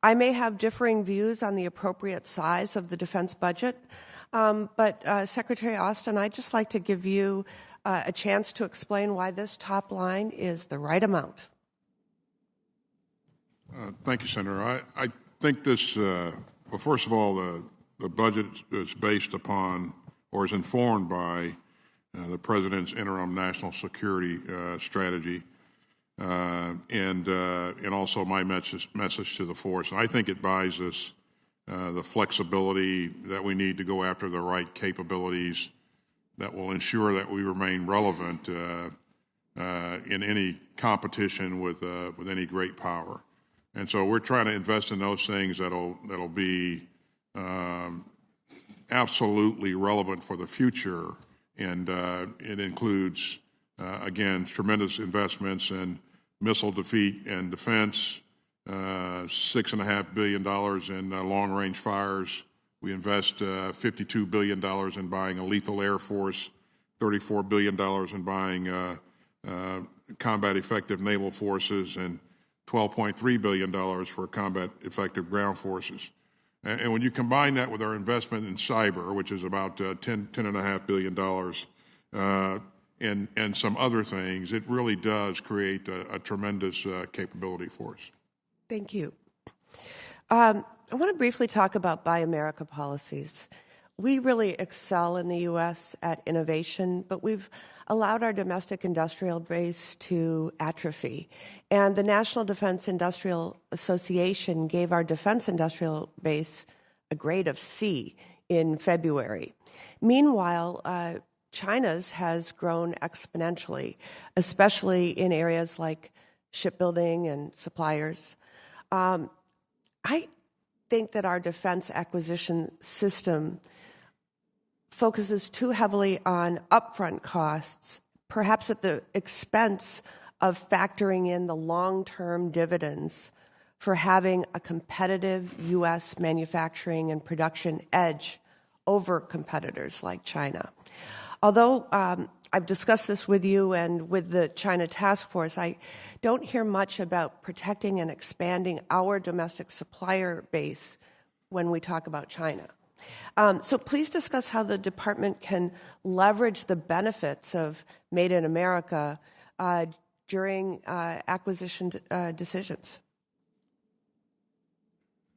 I may have differing views on the appropriate size of the defense budget, but Secretary Austin, I'd just like to give you a chance to explain why this top line is the right amount. Thank you, Senator. I think this, well, first of all, the budget is based upon or is informed by the President's interim national security strategy and also my message to the force. I think it buys us the flexibility that we need to go after the right capabilities that will ensure that we remain relevant in any competition with any great power. And so we're trying to invest in those things that'll be absolutely relevant for the future, and it includes, again, tremendous investments in missile defeat and defense, $6.5 billion in long-range fires. We invest $52 billion in buying a lethal air force, $34 billion in buying combat-effective naval forces, and $12.3 billion for combat-effective ground forces. And when you combine that with our investment in cyber, which is about $10.5 billion, and some other things, it really does create a tremendous capability for us. Thank you. I want to briefly talk about Buy America policies. We really excel in the U.S. at innovation, but we've allowed our domestic industrial base to atrophy. And the National Defense Industrial Association gave our defense industrial base a grade of C in February. Meanwhile, China's has grown exponentially, especially in areas like shipbuilding and suppliers. I think that our defense acquisition system focuses too heavily on upfront costs, perhaps at the expense of factoring in the long-term dividends for having a competitive U.S. manufacturing and production edge over competitors like China. Although I've discussed this with you and with the China Task Force, I don't hear much about protecting and expanding our domestic supplier base when we talk about China. So please discuss how the department can leverage the benefits of Made in America during acquisition decisions.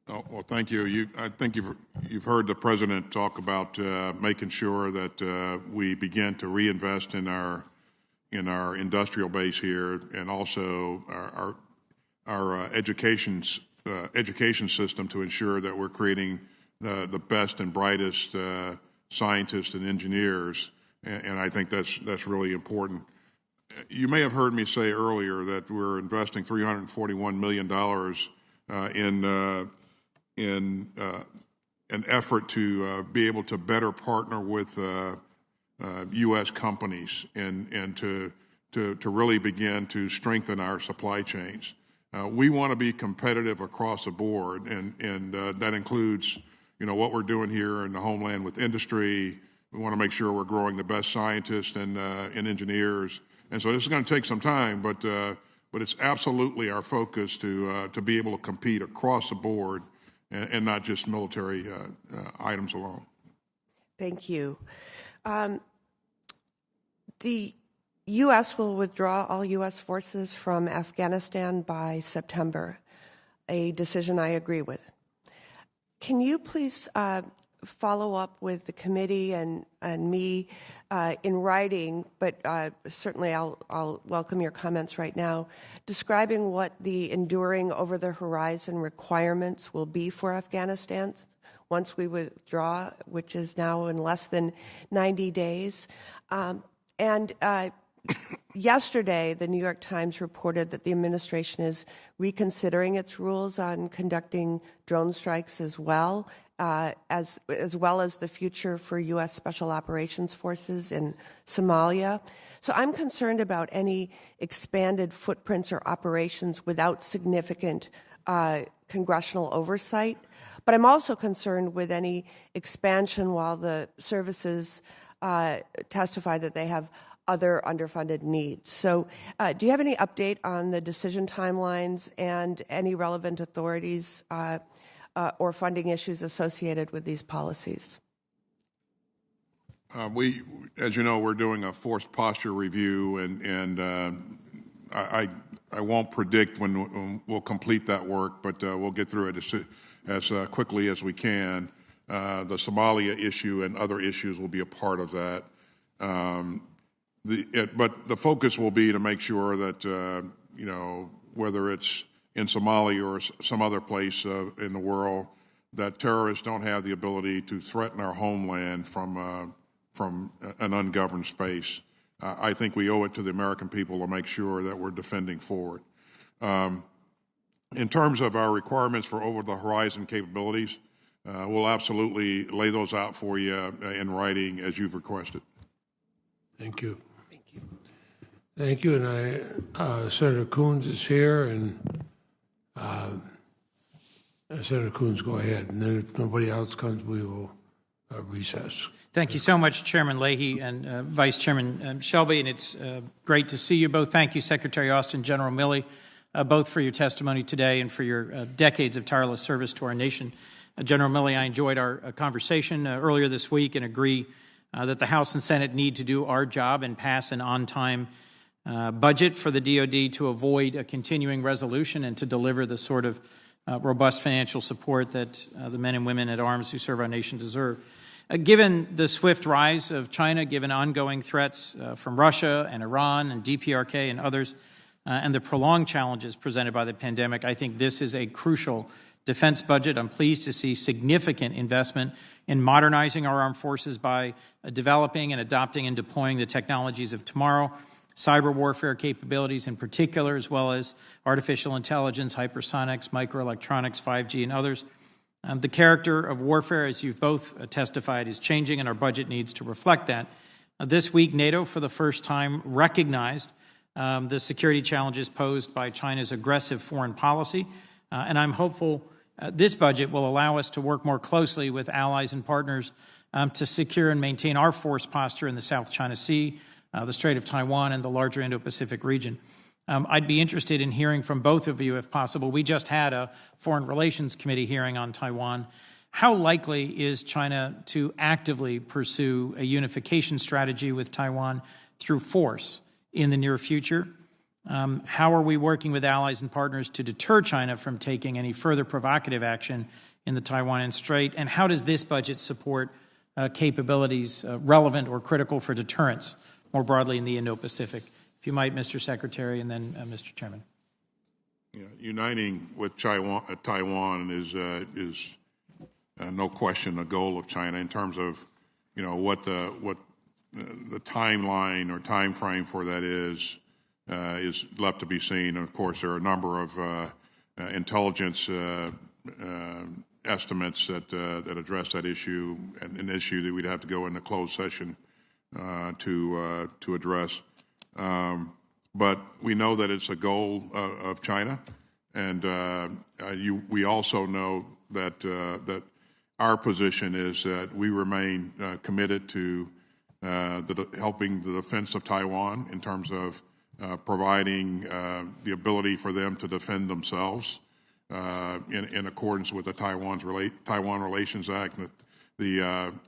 Oh, well, thank you. I think you've heard the President talk about making sure that we begin to reinvest in our industrial base here, and also our education system to ensure that we're creating the best and brightest scientists and engineers, and I think that's really important. You may have heard me say earlier that we're investing $341 million in an effort to be able to better partner with U.S. companies and to really begin to strengthen our supply chains. We want to be competitive across the board, and that includes, what we're doing here in the homeland with industry. We want to make sure we're growing the best scientists and engineers. And so this is going to take some time, but it's absolutely our focus to be able to compete across the board and not just military items alone. Thank you. The U.S. will withdraw all U.S. forces from Afghanistan by September, a decision I agree with. Can you please follow up with the committee and me in writing, but certainly I'll welcome your comments right now, describing what the enduring over-the-horizon requirements will be for Afghanistan once we withdraw, which is now in less than 90 days. Yesterday, the New York Times reported that the administration is reconsidering its rules on conducting drone strikes as well as the future for U.S. Special Operations Forces in Somalia. So I'm concerned about any expanded footprints or operations without significant congressional oversight. But I'm also concerned with any expansion while the services testify that they have other underfunded needs. So do you have any update on the decision timelines and any relevant authorities or funding issues associated with these policies? As you know, we're doing a forced posture review, and I won't predict when we'll complete that work, but we'll get through it as quickly as we can. The Somalia issue and other issues will be a part of that. But the focus will be to make sure that, whether it's in Somalia or some other place in the world, that terrorists don't have the ability to threaten our homeland from an ungoverned space. I think we owe it to the American people to make sure that we're defending forward. In terms of our requirements for over-the-horizon capabilities, we'll absolutely lay those out for you in writing as you've requested. Thank you. Thank you, and Senator Coons is here, and Senator Coons, go ahead, and then if nobody else comes, we will recess. Thank you so much, Chairman Leahy and Vice Chairman Shelby, and it's great to see you both. Thank you, Secretary Austin, General Milley, both for your testimony today and for your decades of tireless service to our nation. General Milley, I enjoyed our conversation earlier this week and agree that the House and Senate need to do our job and pass an on-time budget for the DoD to avoid a continuing resolution and to deliver the sort of robust financial support that the men and women at arms who serve our nation deserve. Given the swift rise of China, given ongoing threats from Russia and Iran and DPRK and others, and the prolonged challenges presented by the pandemic, I think this is a crucial defense budget. I'm pleased to see significant investment in modernizing our armed forces by developing and adopting and deploying the technologies of tomorrow, cyber warfare capabilities in particular, as well as artificial intelligence, hypersonics, microelectronics, 5G, and others. The character of warfare, as you've both testified, is changing, and our budget needs to reflect that. This week, NATO, for the first time, recognized the security challenges posed by China's aggressive foreign policy, and I'm hopeful this budget will allow us to work more closely with allies and partners to secure and maintain our force posture in the South China Sea, the Strait of Taiwan, and the larger Indo-Pacific region. I'd be interested in hearing from both of you, if possible. We just had a Foreign Relations Committee hearing on Taiwan. How likely is China to actively pursue a unification strategy with Taiwan through force in the near future? How are we working with allies and partners to deter China from taking any further provocative action in the Taiwan Strait? And how does this budget support capabilities relevant or critical for deterrence more broadly in the Indo-Pacific? If you might, Mr. Secretary, and then Mr. Chairman. Uniting with Taiwan is no question a goal of China in terms of what the timeline or time frame for that is left to be seen. And of course, there are a number of intelligence estimates that address that issue, and an issue that we'd have to go into closed session to address. But we know that it's a goal of China, and we also know that our position is that we remain committed to helping the defense of Taiwan in terms of providing the ability for them to defend themselves in accordance with the Taiwan Relations Act, the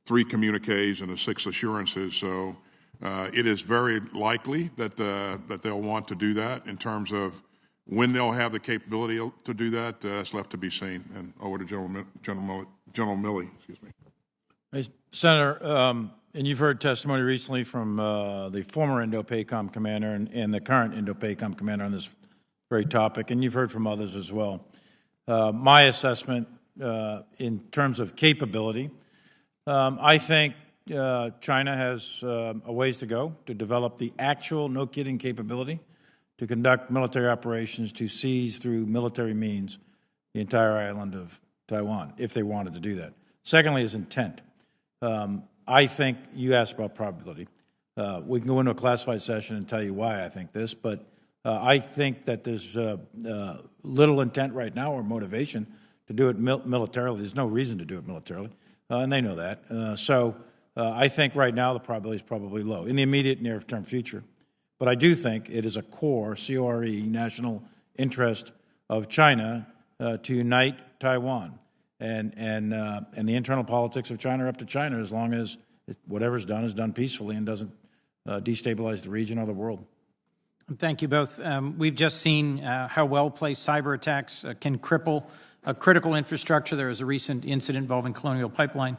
3 communiques and the 6 assurances. So it is very likely that they'll want to do that in terms of When they'll have the capability to do that, it's left to be seen. And over to General Milley. Excuse me. Hey, Senator, and you've heard testimony recently from the former Indo-PACOM commander and the current Indo-PACOM commander on this very topic, and you've heard from others as well. My assessment in terms of capability, I think China has a ways to go to develop the actual, no kidding, capability to conduct military operations to seize through military means the entire island of Taiwan, if they wanted to do that. Secondly is intent. I think you asked about probability. We can go into a classified session and tell you why I think this, but I think that there's little intent right now or motivation to do it militarily. There's no reason to do it militarily, and they know that. So I think right now the probability is probably low in the immediate near-term future. But I do think it is a core, CORE, national interest of China to unite Taiwan. And the internal politics of China are up to China as long as whatever's done is done peacefully and doesn't destabilize the region or the world. Thank you both. We've just seen how well-placed cyber attacks can cripple critical infrastructure. There was a recent incident involving Colonial Pipeline.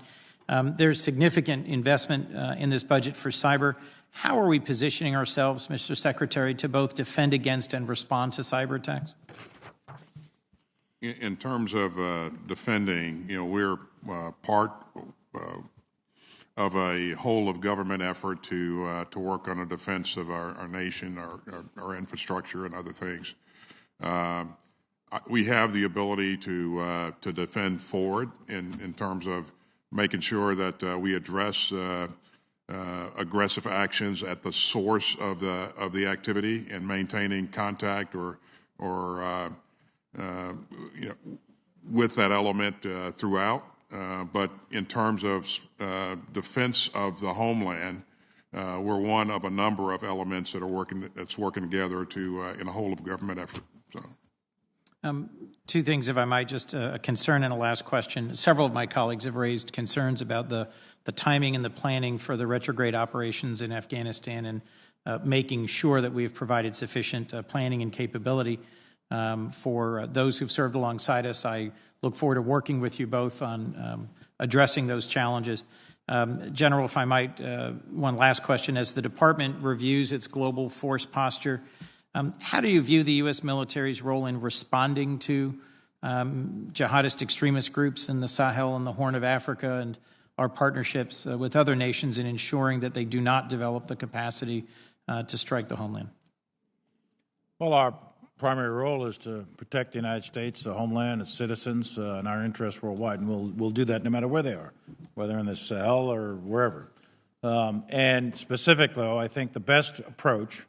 There's significant investment in this budget for cyber. How are we positioning ourselves, Mr. Secretary, to both defend against and respond to cyber attacks? In terms of defending, we're part of a whole of government effort to work on the defense of our nation, our infrastructure, and other things. We have the ability to defend forward in terms of making sure that we address aggressive actions at the source of the activity and maintaining contact or with that element throughout. But in terms of defense of the homeland, we're one of a number of elements that are working together to in a whole of government effort. So. Two things, if I might, just a concern and a last question. Several of my colleagues have raised concerns about the timing and the planning for the retrograde operations in Afghanistan and making sure that we've provided sufficient planning and capability for those who've served alongside us. I look forward to working with you both on addressing those challenges. General, if I might, one last question. As the Department reviews its global force posture, how do you view the U.S. military's role in responding to jihadist extremist groups in the Sahel and the Horn of Africa, and our partnerships with other nations in ensuring that they do not develop the capacity to strike the homeland? Well, our primary role is to protect the United States, the homeland, its citizens, and our interests worldwide, and we'll do that no matter where they are, whether in the Sahel or wherever. And specifically, though, I think the best approach,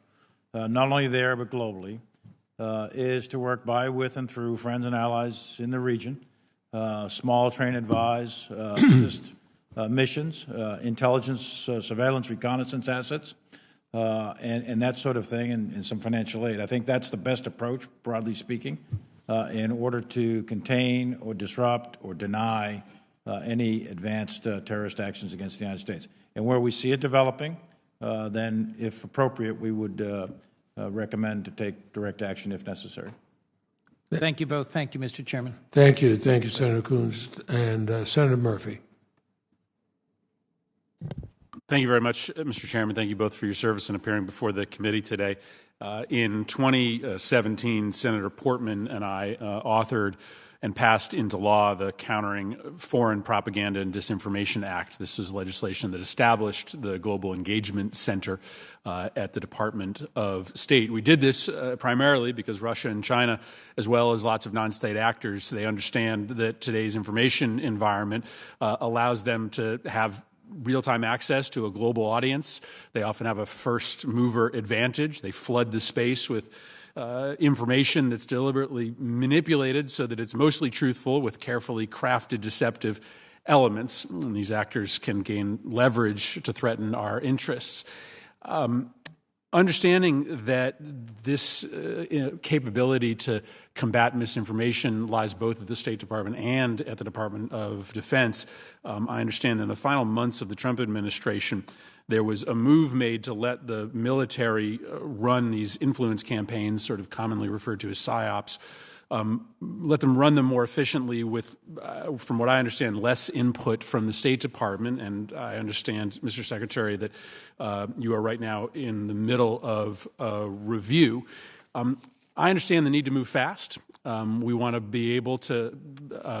not only there but globally, is to work by, with, and through friends and allies in the region, small, train, advise, assist missions, intelligence, surveillance, reconnaissance assets, and that sort of thing, and some financial aid. I think that's the best approach, broadly speaking, in order to contain or disrupt or deny any advanced terrorist actions against the United States. And where we see it developing, then, if appropriate, we would recommend to take direct action if necessary. Thank you both. Thank you, Mr. Chairman. Thank you. Thank you, Senator Coons. And Senator Murphy. Thank you very much, Mr. Chairman. Thank you both for your service in appearing before the committee today. In 2017, Senator Portman and I authored and passed into law the Countering Foreign Propaganda and Disinformation Act. This is legislation that established the Global Engagement Center at the Department of State. We did this primarily because Russia and China, as well as lots of non-state actors, they understand that today's information environment allows them to have real-time access to a global audience. They often have a first-mover advantage. They flood the space with information that's deliberately manipulated so that it's mostly truthful with carefully crafted deceptive elements. And these actors can gain leverage to threaten our interests. understanding that this capability to combat misinformation lies both at the State Department and at the Department of Defense, I understand that in the final months of the Trump administration, there was a move made to let the military run these influence campaigns, sort of commonly referred to as PSYOPs, let them run them more efficiently with, from what I understand, less input from the State Department. And I understand, Mr. Secretary, that you are right now in the middle of a review. I understand the need to move fast. We want to be able to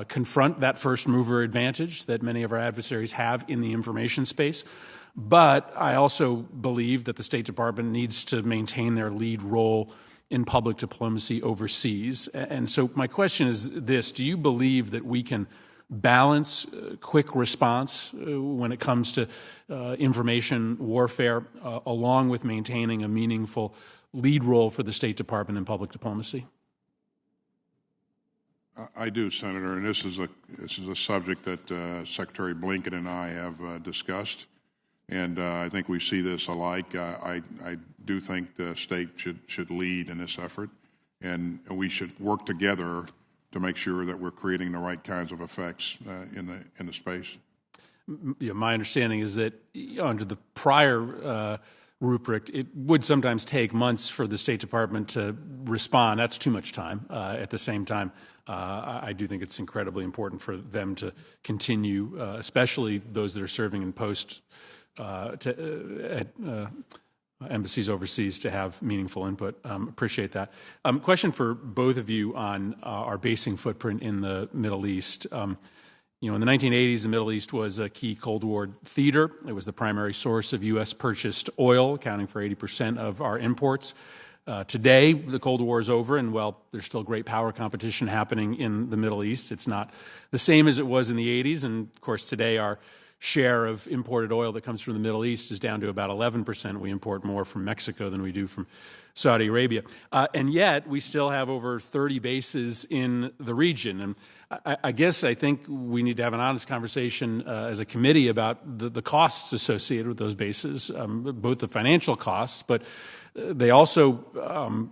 confront that first mover advantage that many of our adversaries have in the information space. But I also believe that the State Department needs to maintain their lead role in public diplomacy overseas. And so my question is this: do you believe that we can balance quick response when it comes to information warfare along with maintaining a meaningful lead role for the State Department in public diplomacy? I do, Senator, and this is a subject that Secretary Blinken and I have discussed, and I think we see this alike. I do think the state should lead in this effort, and we should work together to make sure that we're creating the right kinds of effects in the space. Yeah, my understanding is that under the prior rubric, it would sometimes take months for the State Department to respond. That's too much time. At the same time, I do think it's incredibly important for them to continue, especially those that are serving in post at embassies overseas, to have meaningful input. Appreciate that. Question for both of you on our basing footprint in the Middle East. In the 1980s, the Middle East was a key Cold War theater. It was the primary source of U.S. purchased oil, accounting for 80% of our imports. Today, the Cold War is over, and while there's still great power competition happening in the Middle East, it's not the same as it was in the 80s. And, of course, today our share of imported oil that comes from the Middle East is down to about 11%. We import more from Mexico than we do from Saudi Arabia. And yet, we still have over 30 bases in the region. And I guess I think we need to have an honest conversation as a committee about the costs associated with those bases, both the financial costs, but they also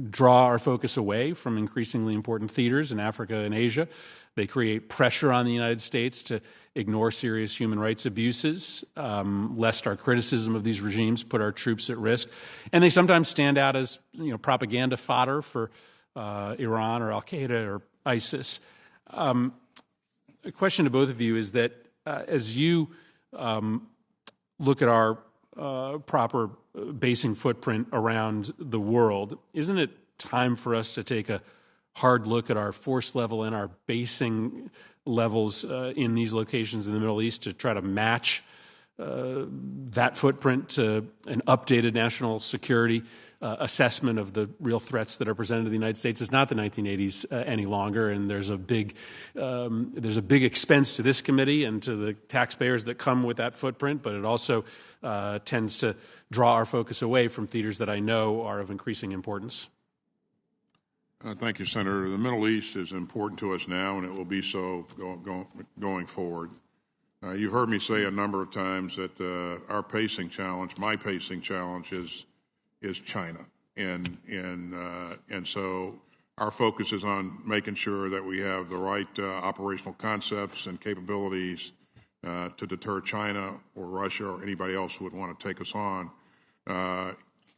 draw our focus away from increasingly important theaters in Africa and Asia. They create pressure on the United States to ignore serious human rights abuses, lest our criticism of these regimes put our troops at risk. And they sometimes stand out as propaganda fodder for Iran or Al-Qaeda or ISIS. A question to both of you is that as you look at our proper basing footprint around the world, isn't it time for us to take a hard look at our force level and our basing levels in these locations in the Middle East to try to match that footprint to an updated national security assessment of the real threats that are presented to the United States? It's not the 1980s any longer, and there's a big expense to this committee and to the taxpayers that come with that footprint, but it also tends to draw our focus away from theaters that I know are of increasing importance. Thank you, Senator. The Middle East is important to us now, and it will be so going forward. You've heard me say a number of times that our pacing challenge, my pacing challenge, is China, and so our focus is on making sure that we have the right operational concepts and capabilities to deter China or Russia or anybody else who would want to take us on.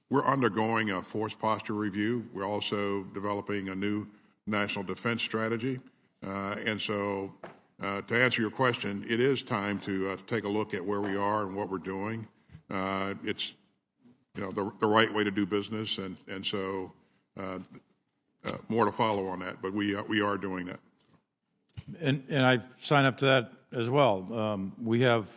We're undergoing a force posture review. We're also developing a new national defense strategy. And so to answer your question, it is time to take a look at where we are and what we're doing. It's the right way to do business, and so more to follow on that. But we are doing that. And I sign up to that as well. We have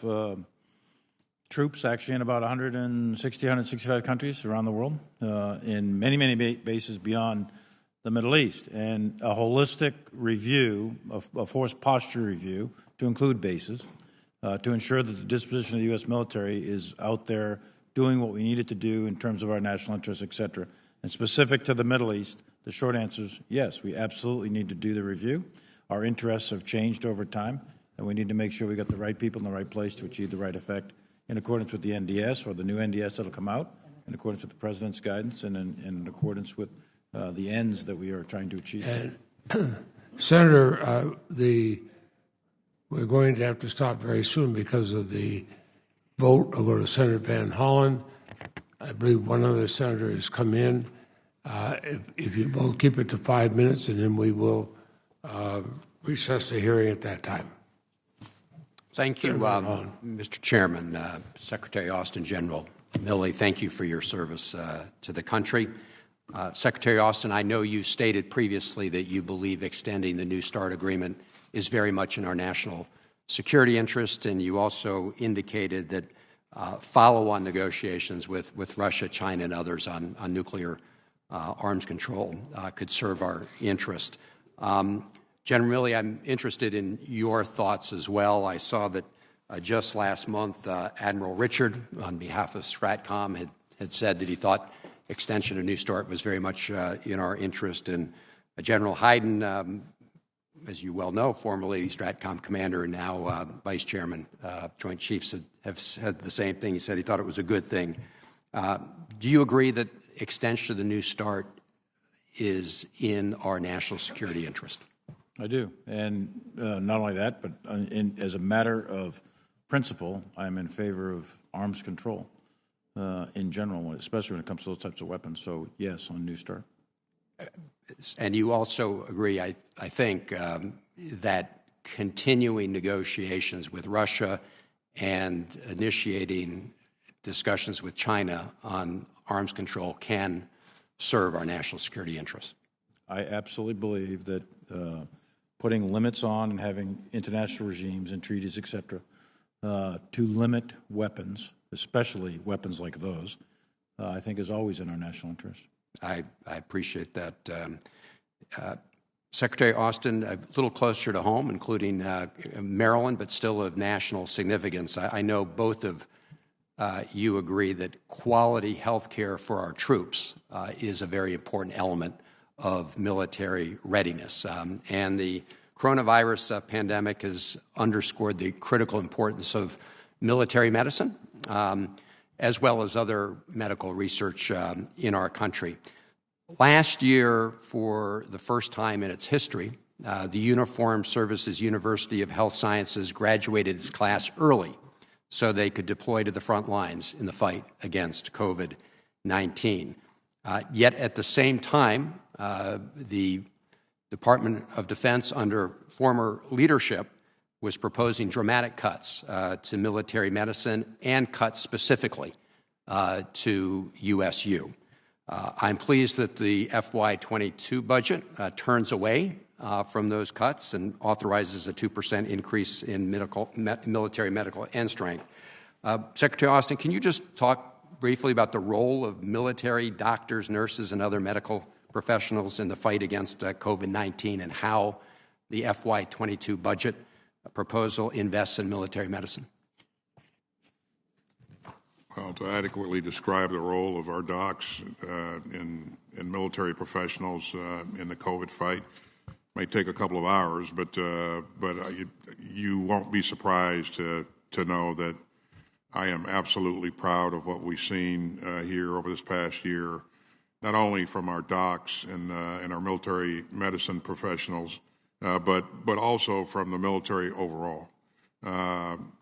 troops actually in about 160, 165 countries around the world, in many, many bases beyond the Middle East. And a holistic review, a force posture review, to include bases, to ensure that the disposition of the U.S. military is out there doing what we need it to do in terms of our national interests, et cetera. And specific to the Middle East, the short answer is yes, we absolutely need to do the review. Our interests have changed over time, and we need to make sure we got the right people in the right place to achieve the right effect in accordance with the NDS or the new NDS that will come out, in accordance with the President's guidance and in accordance with the ends that we are trying to achieve. And Senator, we're going to have to stop very soon because of the vote. I'll go to Senator Van Hollen. I believe one other senator has come in. If you both keep it to 5 minutes, and then we will recess the hearing at that time. Thank you, Mr. Chairman, Secretary Austin, General Milley. Thank you for your service to the country. Secretary Austin, I know you stated previously that you believe extending the New START agreement is very much in our national security interest, and you also indicated that follow-on negotiations with Russia, China, and others on nuclear arms control could serve our interest. General Milley, I'm interested in your thoughts as well. I saw that just last month, Admiral Richard, on behalf of Stratcom, had said that he thought extension of New START was very much in our interest. And General Hayden, as you well know, formerly Stratcom commander and now Vice Chairman, Joint Chiefs, have said the same thing. He said he thought it was a good thing. Do you agree that extension of the New START is in our national security interest? I do. And not only that, but as a matter of principle, I'm in favor of arms control in general, especially when it comes to those types of weapons. So, yes, on New START. And you also agree, I think, that continuing negotiations with Russia and initiating discussions with China on arms control can serve our national security interests. I absolutely believe that putting limits on and having international regimes and treaties, et cetera, to limit weapons, especially weapons like those, I think is always in our national interest. I appreciate that. Secretary Austin, a little closer to home, including Maryland, but still of national significance. I know both of you agree that quality health care for our troops is a very important element of military readiness. And the coronavirus pandemic has underscored the critical importance of military medicine, as well as other medical research in our country. Last year, for the first time in its history, the Uniformed Services University of Health Sciences graduated its class early so they could deploy to the front lines in the fight against COVID-19. Yet at the same time, the Department of Defense, under former leadership, was proposing dramatic cuts to military medicine and cuts specifically to USU. I'm pleased that the FY22 budget turns away from those cuts and authorizes a 2% increase in military medical end strength. Secretary Austin, can you just talk briefly about the role of military doctors, nurses, and other medical professionals in the fight against COVID-19 and how the FY22 budget proposal invests in military medicine? Well, to adequately describe the role of our docs and military professionals in the COVID fight may take a couple of hours, but you won't be surprised to know that I am absolutely proud of what we've seen here over this past year, not only from our docs and our military medicine professionals, but also from the military overall.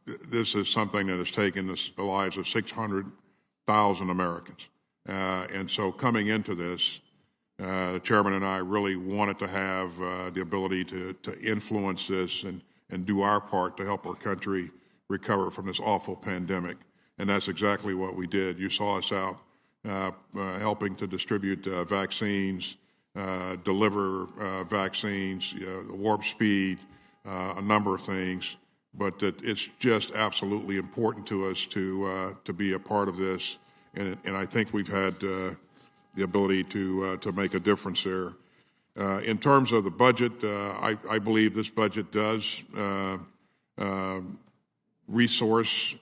This is something that has taken the lives of 600,000 Americans. And so coming into this, the chairman and I really wanted to have the ability to influence this and do our part to help our country recover from this awful pandemic. And that's exactly what we did. You saw us out helping to distribute vaccines, deliver vaccines, warp speed, a number of things. But it's just absolutely important to us to be a part of this, and I think we've had the ability to make a difference there. In terms of the budget, I believe this budget does resource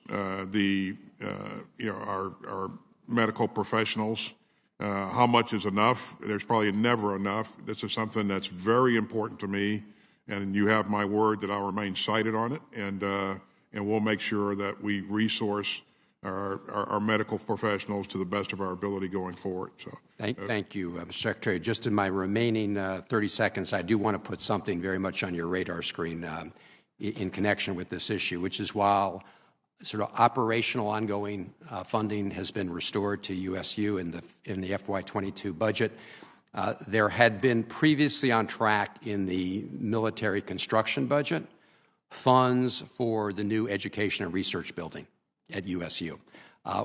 our medical professionals. How much is enough? There's probably never enough. This is something that's very important to me. And you have my word that I'll remain cited on it, and we'll make sure that we resource our medical professionals to the best of our ability going forward. So, Thank you, Mr. Secretary. Just in my remaining 30 seconds, I do want to put something very much on your radar screen in connection with this issue, which is while sort of operational ongoing funding has been restored to USU in the FY22 budget, there had been previously on track in the military construction budget funds for the new education and research building at USU.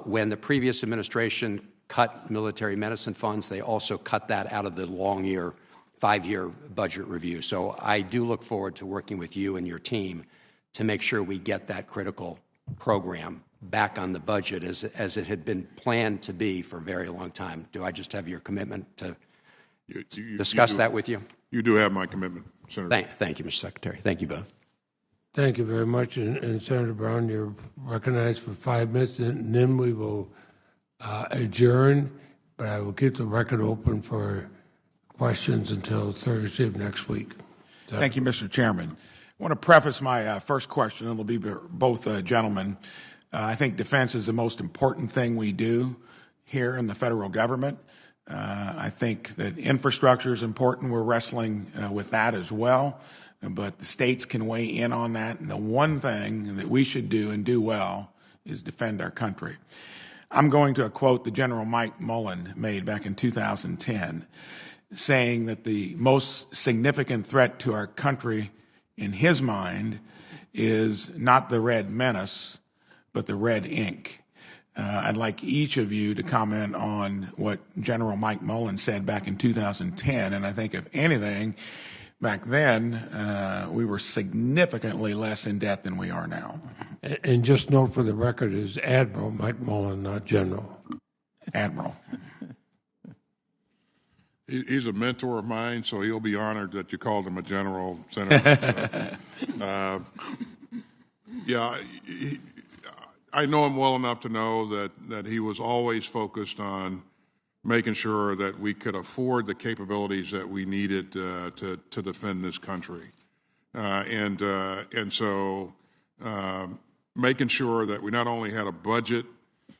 When the previous administration cut military medicine funds, they also cut that out of the long year, 5-year budget review. So I do look forward to working with you and your team to make sure we get that critical program back on the budget as it had been planned to be for a very long time. Do I just have your commitment to discuss that with you? You do have my commitment, Senator. Thank you, Mr. Secretary. Thank you both. Thank you very much. And Senator Brown, you're recognized for 5 minutes, and then we will adjourn, but I will keep the record open for questions until Thursday of next week. Thank you, Mr. Chairman. I want to preface my first question, and it'll be both gentlemen. I think defense is the most important thing we do here in the federal government. I think that infrastructure is important. We're wrestling with that as well, but the states can weigh in on that. And the one thing that we should do and do well is defend our country. I'm going to quote the General Mike Mullen made back in 2010, saying that the most significant threat to our country in his mind is not the red menace, but the red ink. I'd like each of you to comment on what General Mike Mullen said back in 2010, and I think if anything, back then we were significantly less in debt than we are now. And just note for the record is Admiral Mike Mullen, not General. Admiral. He's a mentor of mine, so he'll be honored that you called him a general, Senator. I know him well enough to know that he was always focused on making sure that we could afford the capabilities that we needed to defend this country, and so making sure that we not only had a budget,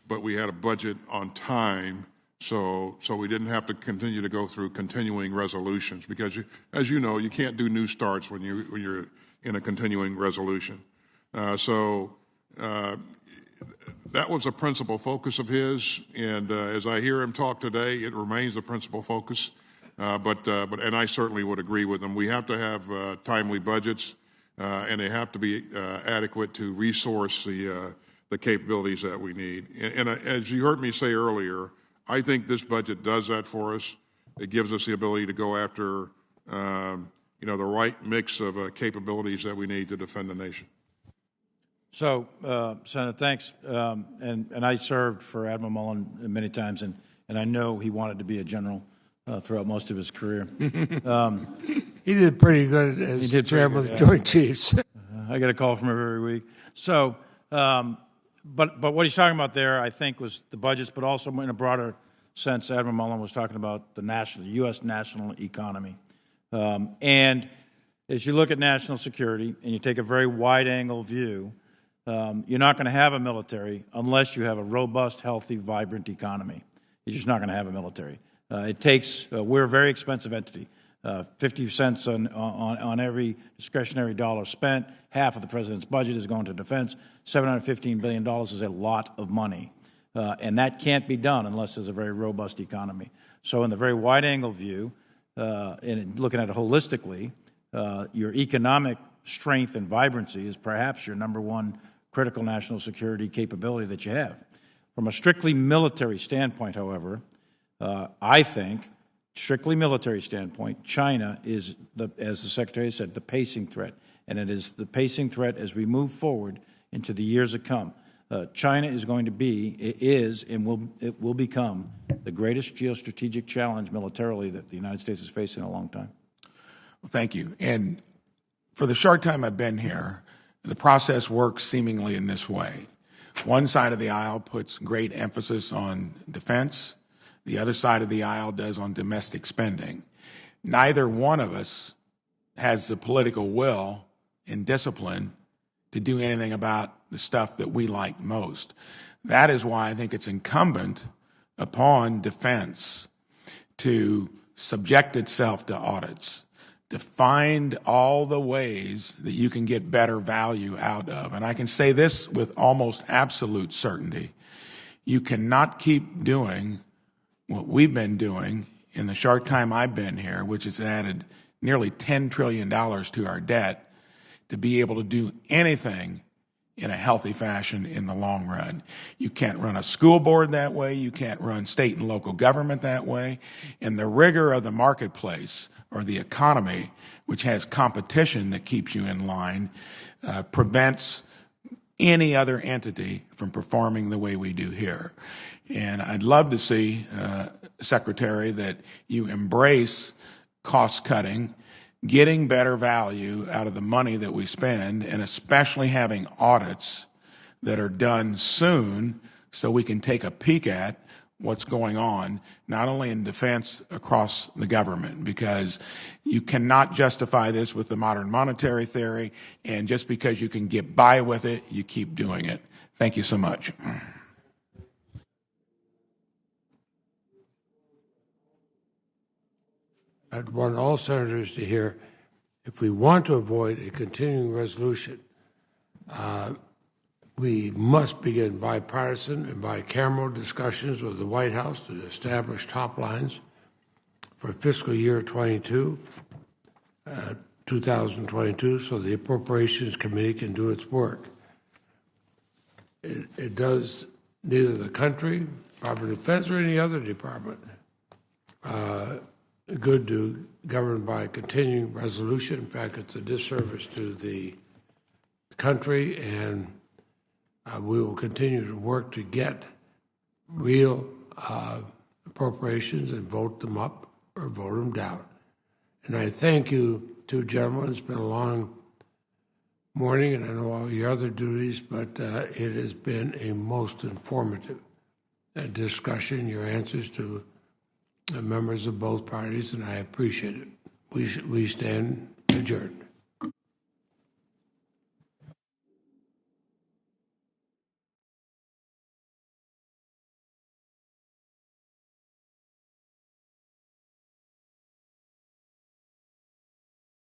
but we had a budget on time. So we didn't have to continue to go through continuing resolutions because, as you know, you can't do new starts when you're in a continuing resolution. That was a principal focus of his, and as I hear him talk today, it remains a principal focus. But I certainly would agree with him. We have to have timely budgets, and they have to be adequate to resource the capabilities that we need. And as you heard me say earlier, I think this budget does that for us. It gives us the ability to go after, the right mix of capabilities that we need to defend the nation. So, Senator, thanks. And I served for Admiral Mullen many times, and I know he wanted to be a general throughout most of his career. He did pretty good as chairman of the Joint Chiefs. I get a call from him every week. So, but what he's talking about there, I think, was the budgets, but also in a broader sense, Admiral Mullen was talking about the U.S. national economy. And as you look at national security and you take a very wide-angle view, you're not going to have a military unless you have a robust, healthy, vibrant economy. You're just not going to have a military. We're a very expensive entity. 50 cents on every discretionary dollar spent. Half of the president's budget is going to defense. $715 billion is a lot of money. And that can't be done unless there's a very robust economy. So in the very wide-angle view, and looking at it holistically, your economic strength and vibrancy is perhaps your number one critical national security capability that you have. From a strictly military standpoint, however, I think, strictly military standpoint, China is, as the Secretary said, the pacing threat. And it is the pacing threat as we move forward into the years to come. China is going to be, it will become the greatest geostrategic challenge militarily that the United States has faced in a long time. Well, thank you. And for the short time I've been here, the process works seemingly in this way. One side of the aisle puts great emphasis on defense. The other side of the aisle does on domestic spending. Neither one of us has the political will and discipline to do anything about the stuff that we like most. That is why I think it's incumbent upon defense to subject itself to audits, to find all the ways that you can get better value out of. And I can say this with almost absolute certainty. You cannot keep doing what we've been doing in the short time I've been here, which has added nearly $10 trillion to our debt, to be able to do anything in a healthy fashion in the long run. You can't run a school board that way. You can't run state and local government that way. And the rigor of the marketplace or the economy, which has competition that keeps you in line, prevents any other entity from performing the way we do here. And I'd love to see, Secretary, that you embrace cost cutting, getting better value out of the money that we spend, and especially having audits that are done soon so we can take a peek at what's going on, not only in defense across the government, because you cannot justify this with the modern monetary theory, and just because you can get by with it, you keep doing it. Thank you so much. I'd want all senators to hear, if we want to avoid a continuing resolution, we must begin bipartisan and bicameral discussions with the White House to establish top lines for fiscal year 2022, so the Appropriations Committee can do its work. It does neither the country, Department of Defense, or any other department good to govern by a continuing resolution. In fact, it's a disservice to the country, and we will continue to work to get real appropriations and vote them up or vote them down. And I thank you, two gentlemen. It's been a long morning, and I know all your other duties, but it has been a most informative discussion, your answers to members of both parties, and I appreciate it. We stand adjourned.